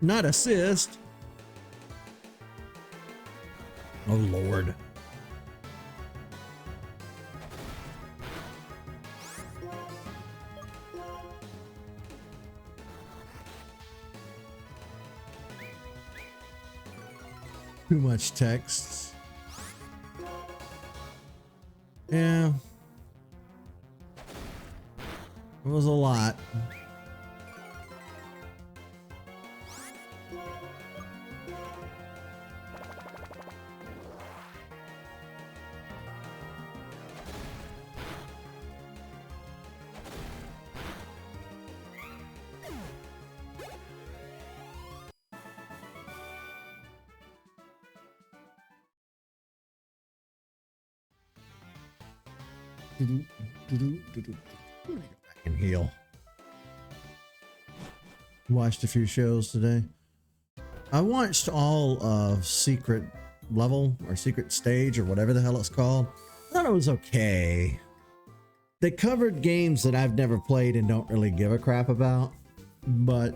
Not assist. Oh Lord. Too much text. Yeah. It was a lot. And heal. Watched a few shows today. I watched all of Secret Level or Secret Stage or whatever the hell it's called. I thought it was okay. They covered games that I've never played and don't really give a crap about, but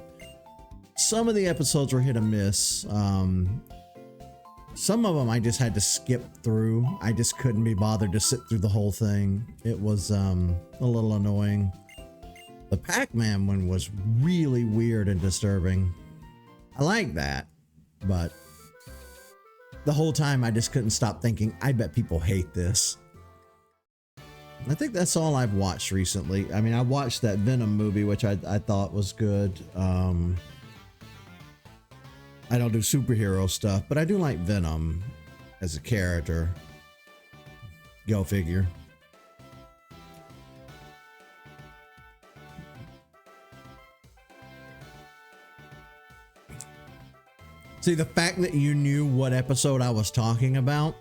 some of the episodes were hit or miss. Some of them I just had to skip through. I just couldn't be bothered to sit through the whole thing. It was a little annoying. The Pac-Man one was really weird and disturbing. I like that, but the whole time I just couldn't stop thinking, I bet people hate this. I think that's all I've watched recently. I mean, I watched that Venom movie, which I thought was good. I don't do superhero stuff, but I do like Venom as a character. Go figure. See, the fact that you knew what episode I was talking about.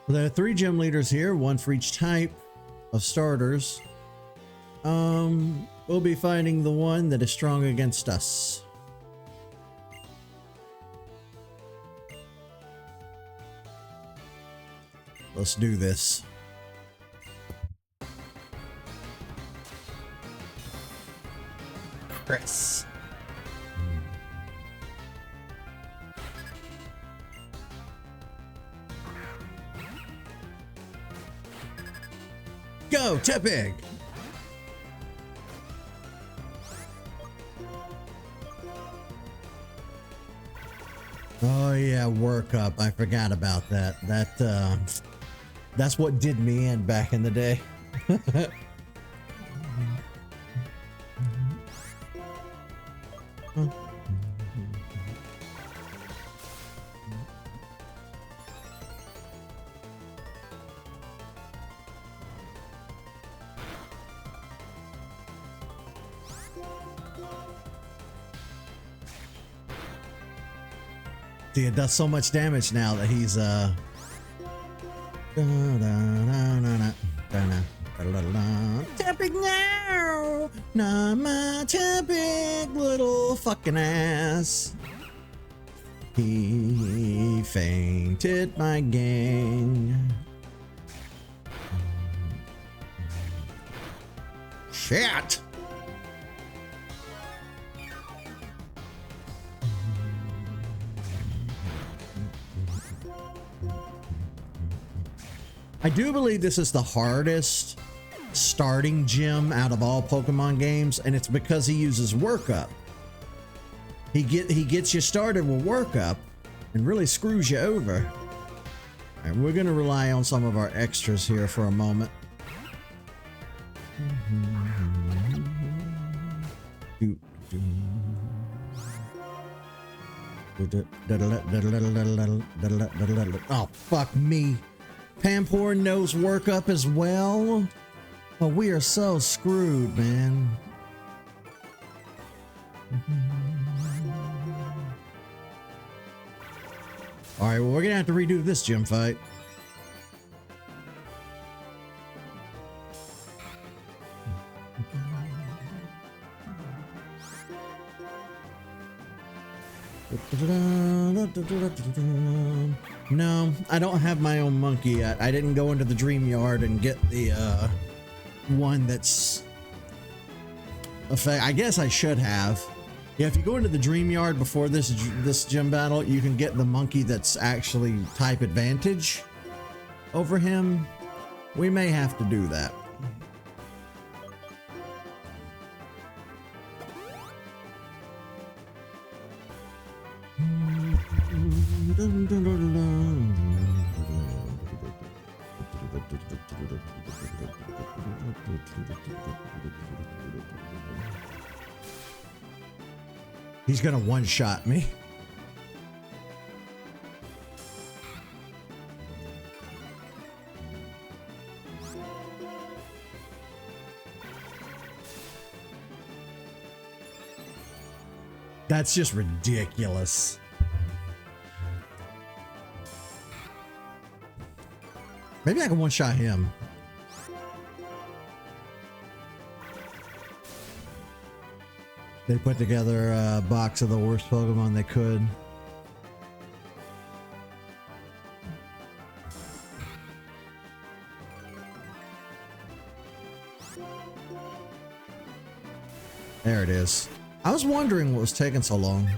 There are 3 gym leaders here, 1 for each type of starters. We'll be fighting the one that is strong against us. Let's do this. Chris. Go, Tepig! Oh yeah, work up. I forgot about that. That's what did me in back in the day. See, it does so much damage now that he's Tepig now! Not my Tepig little fucking ass. He fainted my gang. Shit. I do believe this is the hardest starting gym out of all Pokemon games, and it's because he uses workup. He gets you started with workup and really screws you over. All right, we're gonna rely on some of our extras here for a moment. Oh, fuck me. Pampor knows workup as well. Oh, we are so screwed, man. All right, well, we're gonna have to redo this gym fight. No, I don't have my own monkey yet. I didn't go into the dream yard and get the one that's I guess I should have. Yeah, if you go into the dream yard before this gym battle, you can get the monkey that's actually type advantage over him. We may have to do that. He's gonna one-shot me. That's just ridiculous. Maybe I can one-shot him. They put together a box of the worst Pokemon they could. There it is. I was wondering what was taking so long.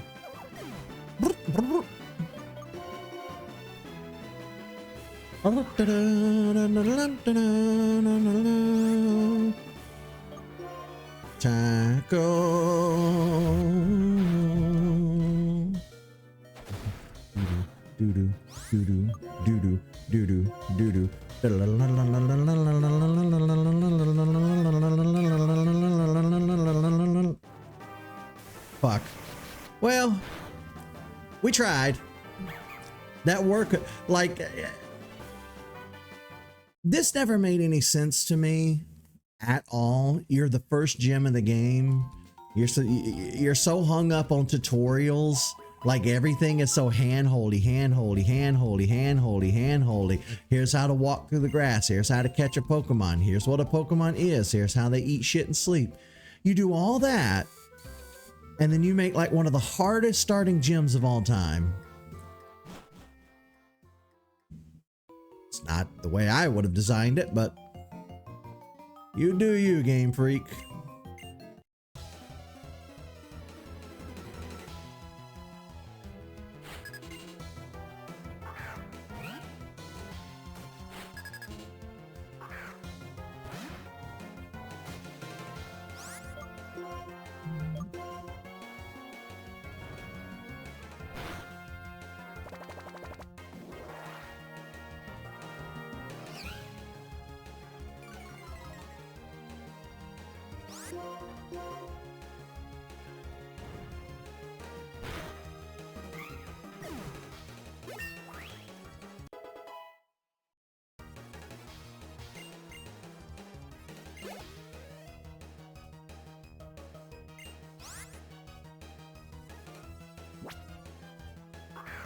Taco. Doo-doo, doo-doo, doo-doo, doo-doo, doo-doo. Fuck. Well, we tried. That work, like, this never made any sense to me at all. You're the first gym in the game. You're so hung up on tutorials. Like everything is so hand-holdy. Here's how to walk through the grass. Here's how to catch a Pokemon. Here's what a Pokemon is. Here's how they eat shit and sleep. You do all that, and then you make like one of the hardest starting gyms of all time. It's not the way I would have designed it, but you do you, Game Freak.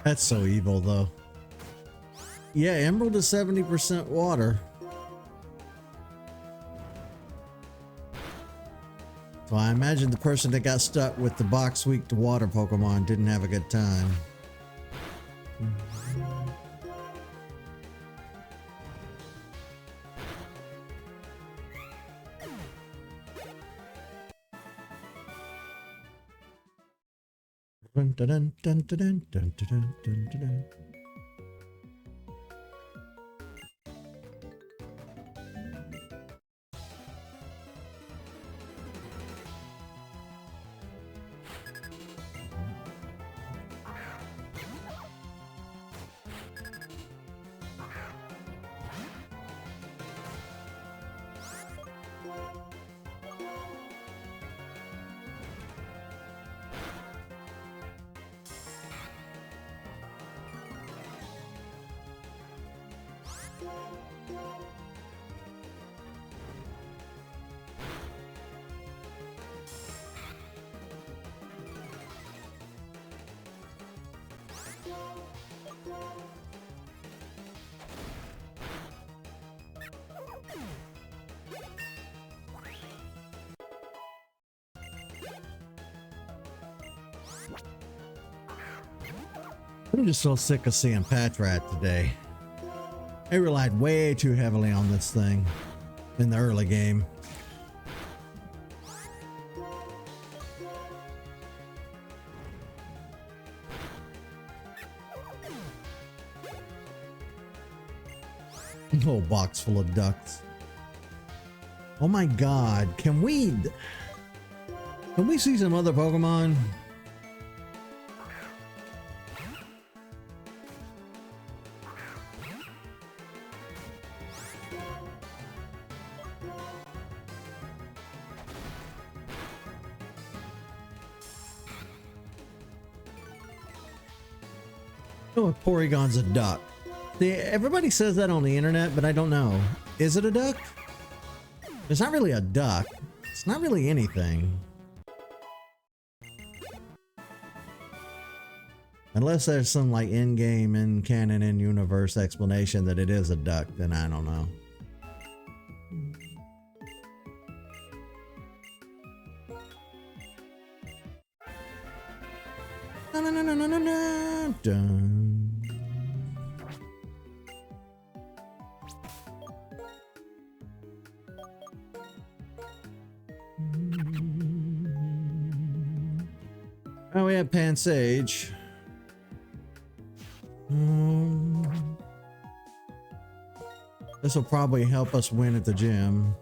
That's so evil, though. Yeah, Emerald is 70% water. So I imagine the person that got stuck with the box weak to water Pokemon didn't have a good time. Dun, dun, dun, dun, dun, dun, dun, dun, dun, dun. I'm just so sick of seeing Patrat today. They relied way too heavily on this thing in the early game. A whole box full of ducks. Oh my god, can we see some other Pokemon? Oh, Porygon's a duck. Everybody says that on the internet, but I don't know. Is it a duck? It's not really a duck. It's not really anything. Unless there's some like in-game, in-canon, in-universe explanation that it is a duck, then I don't know. Dun. Oh, we have Pansage. This will probably help us win at the gym.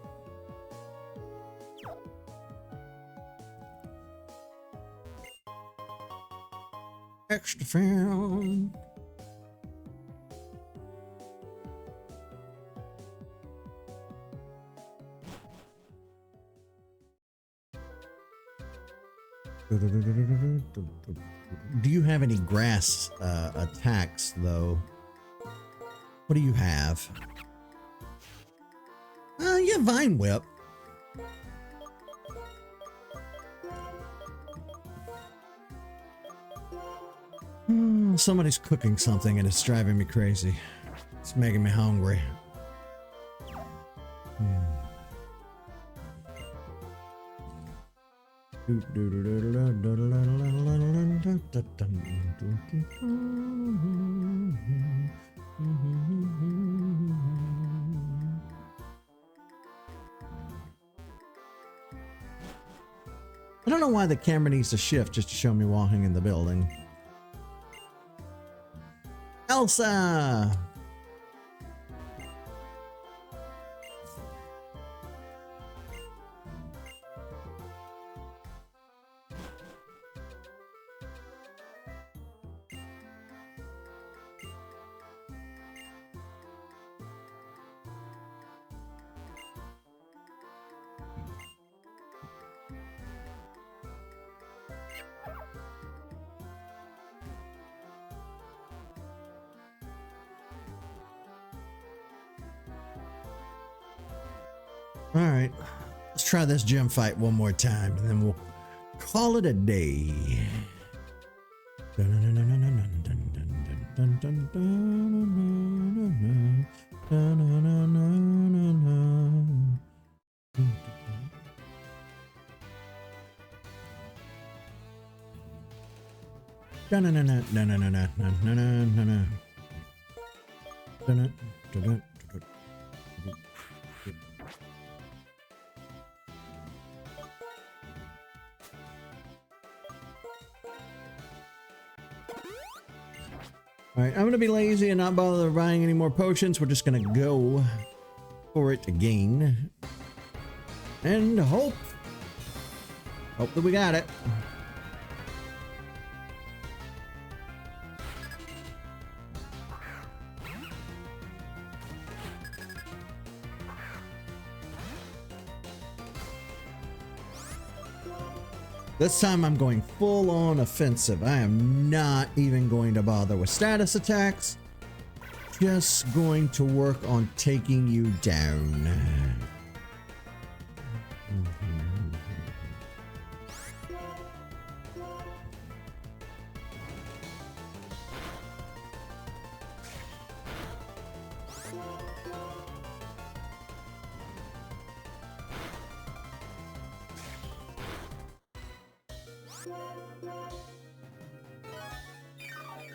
Extra film. Do you have any grass attacks though? What do you have? Yeah, Vine Whip. Somebody's cooking something and it's driving me crazy. It's making me hungry. I don't know why the camera needs to shift just to show me walking in the building. Elsa! All right, let's try this gym fight one more time and then we'll call it a day. All right, I'm gonna be lazy and not bother buying any more potions. We're just gonna go for it again and hope that we got it. This time I'm going full on offensive. I am not even going to bother with status attacks. Just going to work on taking you down.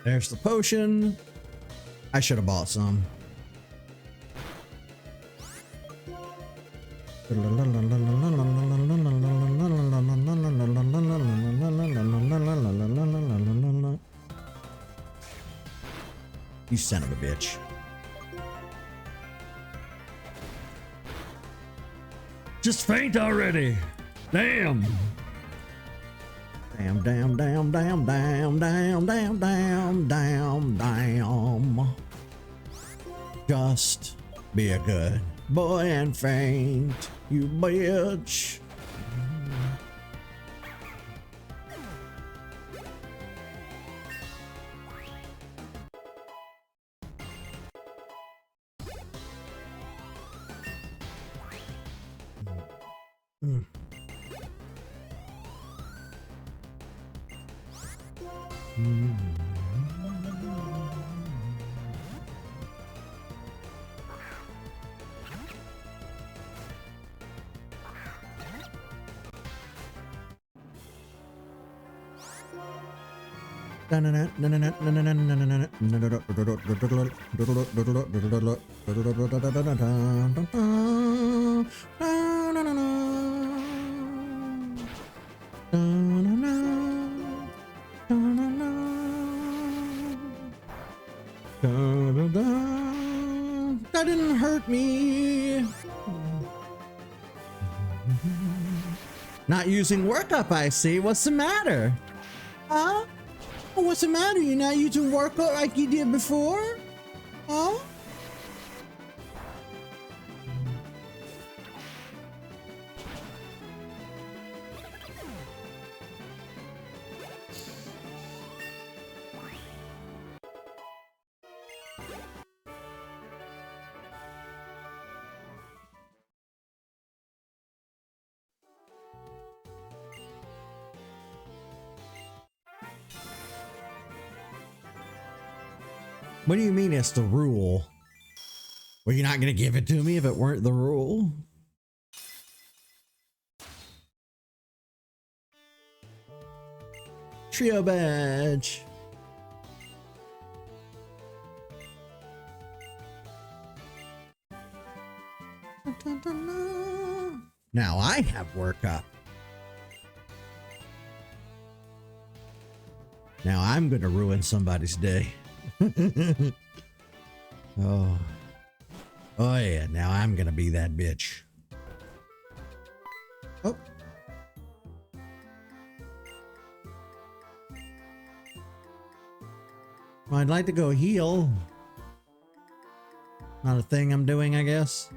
There's the potion. I should have bought some. You son of a bitch. Just faint already. Damn. Damn, damn, damn, damn, damn, damn, damn, damn, damn, damn. Just be a good boy and faint, you bitch. That didn't hurt me. Not using workup, I see. What's the matter? Huh? What's the matter? You're not using workup like you did before? Huh? What do you mean it's the rule? Well, you're not gonna give it to me if it weren't the rule? Trio badge. Now I have workup. Now I'm gonna ruin somebody's day. Oh yeah, now I'm gonna be that bitch. Oh. Well, I'd like to go heal. Not a thing I'm doing, I guess.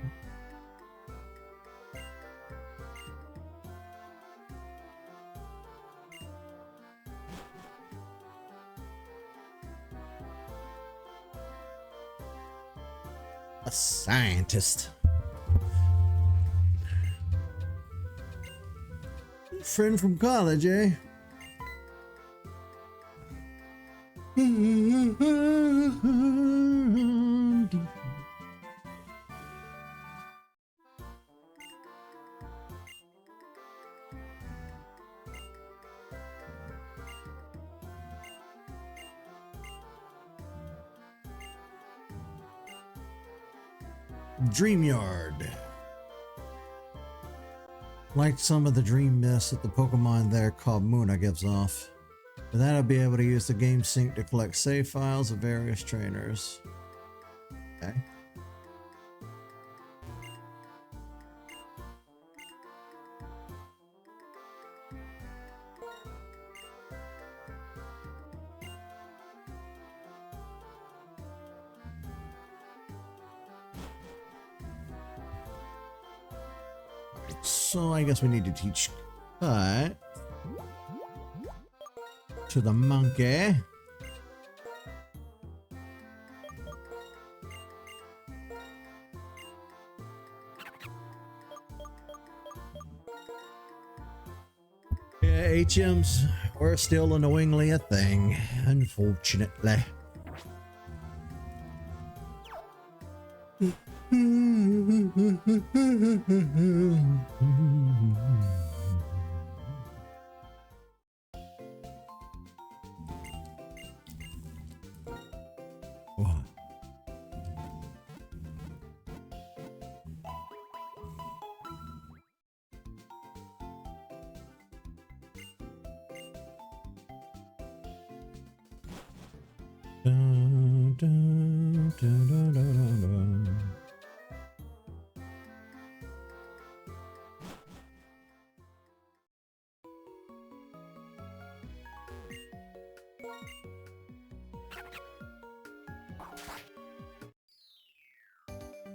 A scientist. Friend from college, eh? Dream Yard. Like some of the dream mist that the Pokemon there called Muna gives off. For that, I'll be able to use the game sync to collect save files of various trainers. Okay. So I guess we need to teach cut to the monkey. Yeah, HMs were still annoyingly a thing, unfortunately. What? Dun, dun, dun, dun, dun, dun.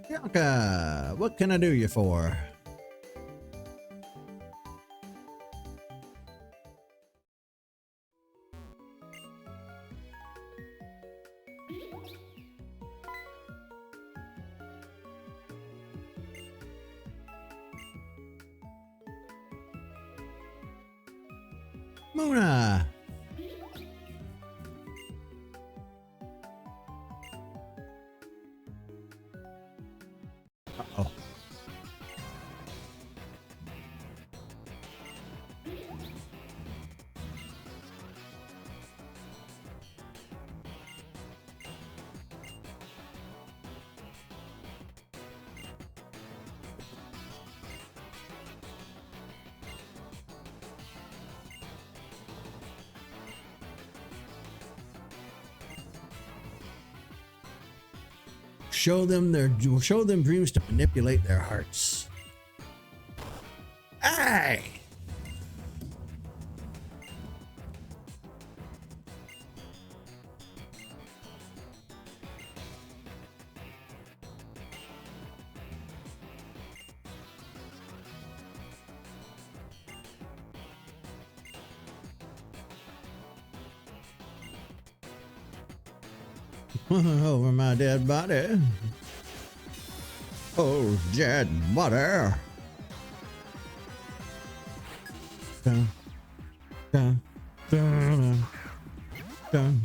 Bianca, what can I do you for? Mona. Uh-oh. Show them dreams to manipulate their hearts. Hey! Over my dead body. Oh, dead body. Dun, dun, dun, dun.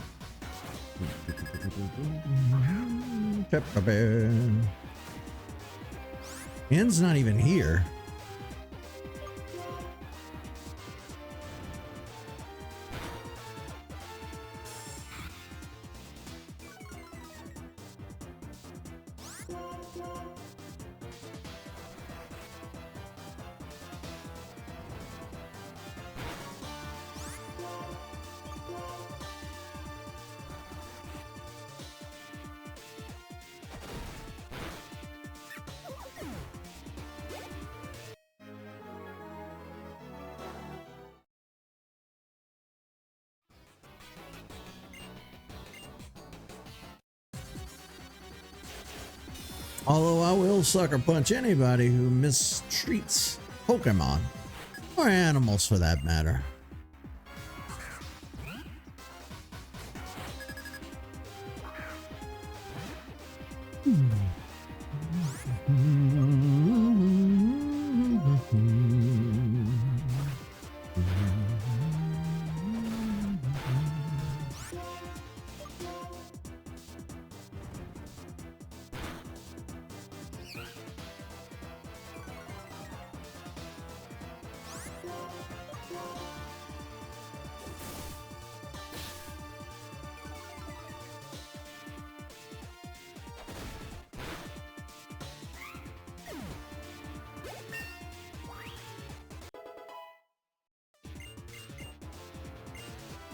En's not even here. Although I will sucker punch anybody who mistreats Pokemon, or animals for that matter.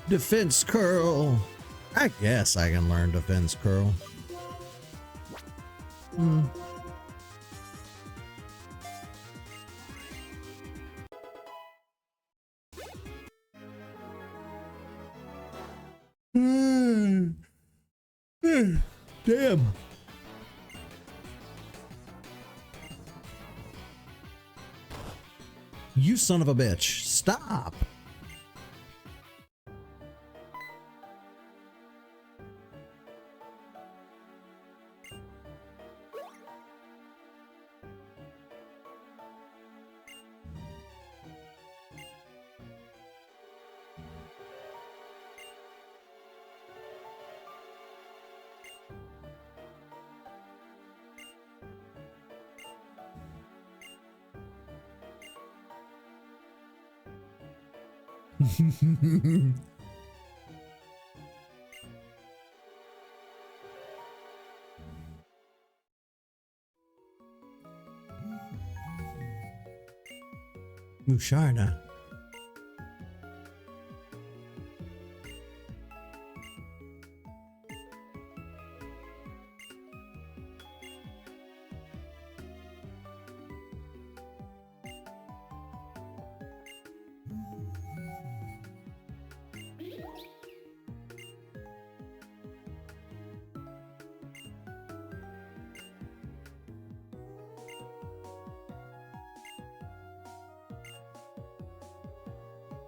Defense curl. I guess I can learn defense curl. Hmm. Damn. You son of a bitch. Stop. Musharna.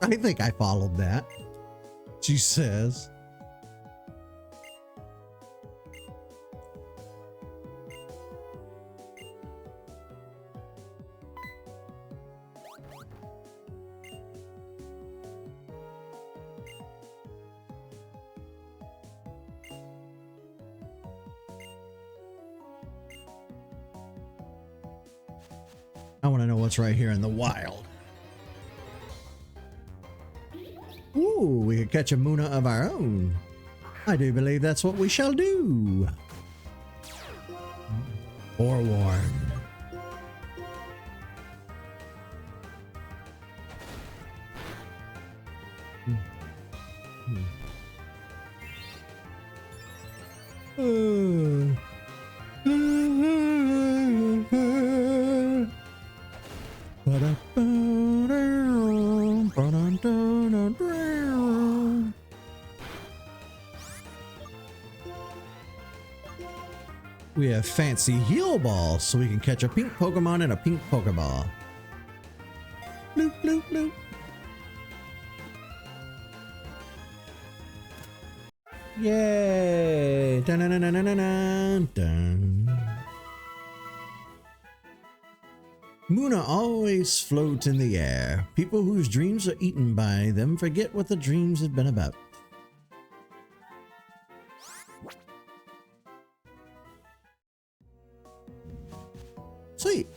I think I followed that. She says. I want to know what's right here in the wild. Ooh, we could catch a Muna of our own. I do believe that's what we shall do. Forewarned. We have fancy heal balls, so we can catch a pink Pokemon in a pink Pokeball. Bloop, bloop, bloop. Yay! Dun, dun, dun, dun, dun, dun, dun. Muna always float in the air. People whose dreams are eaten by them forget what the dreams have been about. Sweet.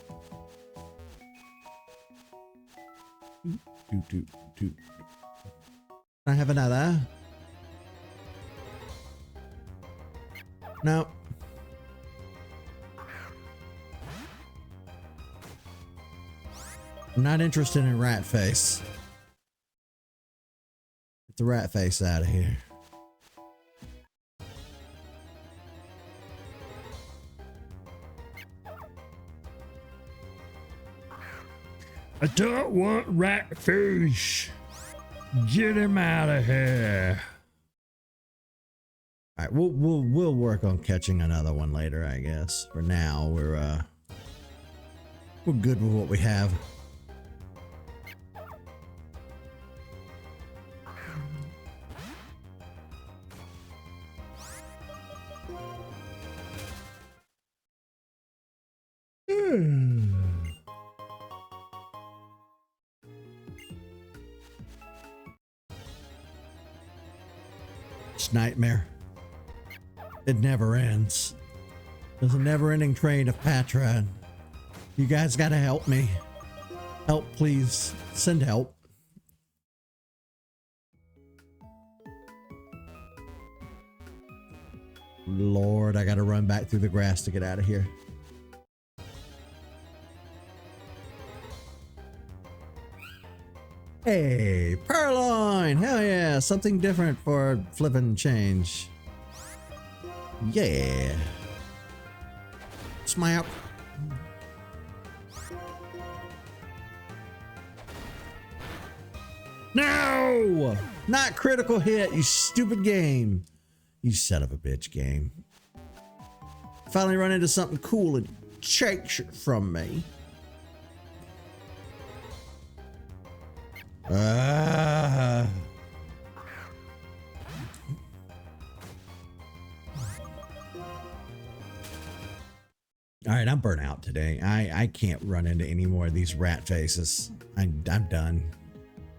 I have another. No. I'm not interested in rat face. Get the rat face out of here. I don't want rat fish. Get him out of here. All right, we'll work on catching another one later, I guess. For now, we're good with what we have. Nightmare. It never ends. There's a never-ending train of Patra. You guys gotta help me. Help, please. Send help. Lord, I gotta run back through the grass to get out of here. Hey, Purloin! Hell yeah, something different for flipping change. Yeah. Smile. No! Not critical hit, you stupid game. You son of a bitch game. Finally run into something cool and takes it from me. All right, I'm burnt out today. I can't run into any more of these rat faces. I'm done.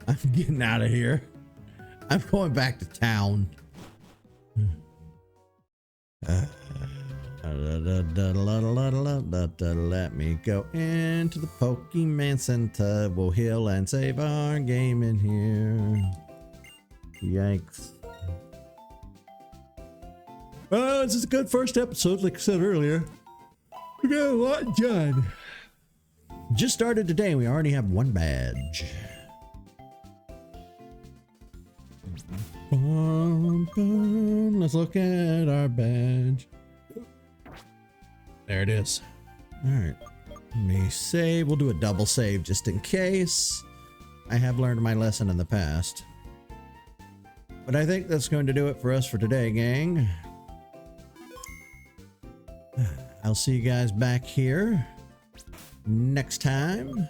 I'm getting out of here. I'm going back to town. Let me go into the Pokemon Center. We'll heal and save our game in here. Yikes. Oh, this is a good first episode, like I said earlier. We got a lot done. Just started today. We already have one badge. Let's look at our badge. There it is. All right. Let me save. We'll do a double save just in case. I have learned my lesson in the past. But I think that's going to do it for us for today, gang. I'll see you guys back here next time.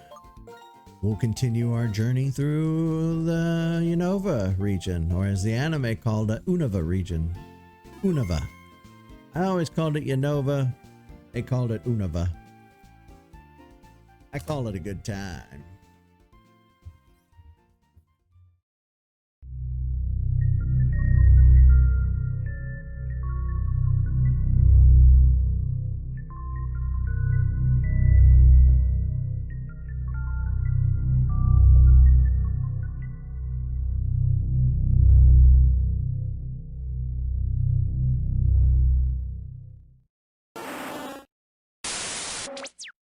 We'll continue our journey through the Unova region, or as the anime called it, Unova region. Unova. I always called it Unova. They called it Unova. I call it a good time.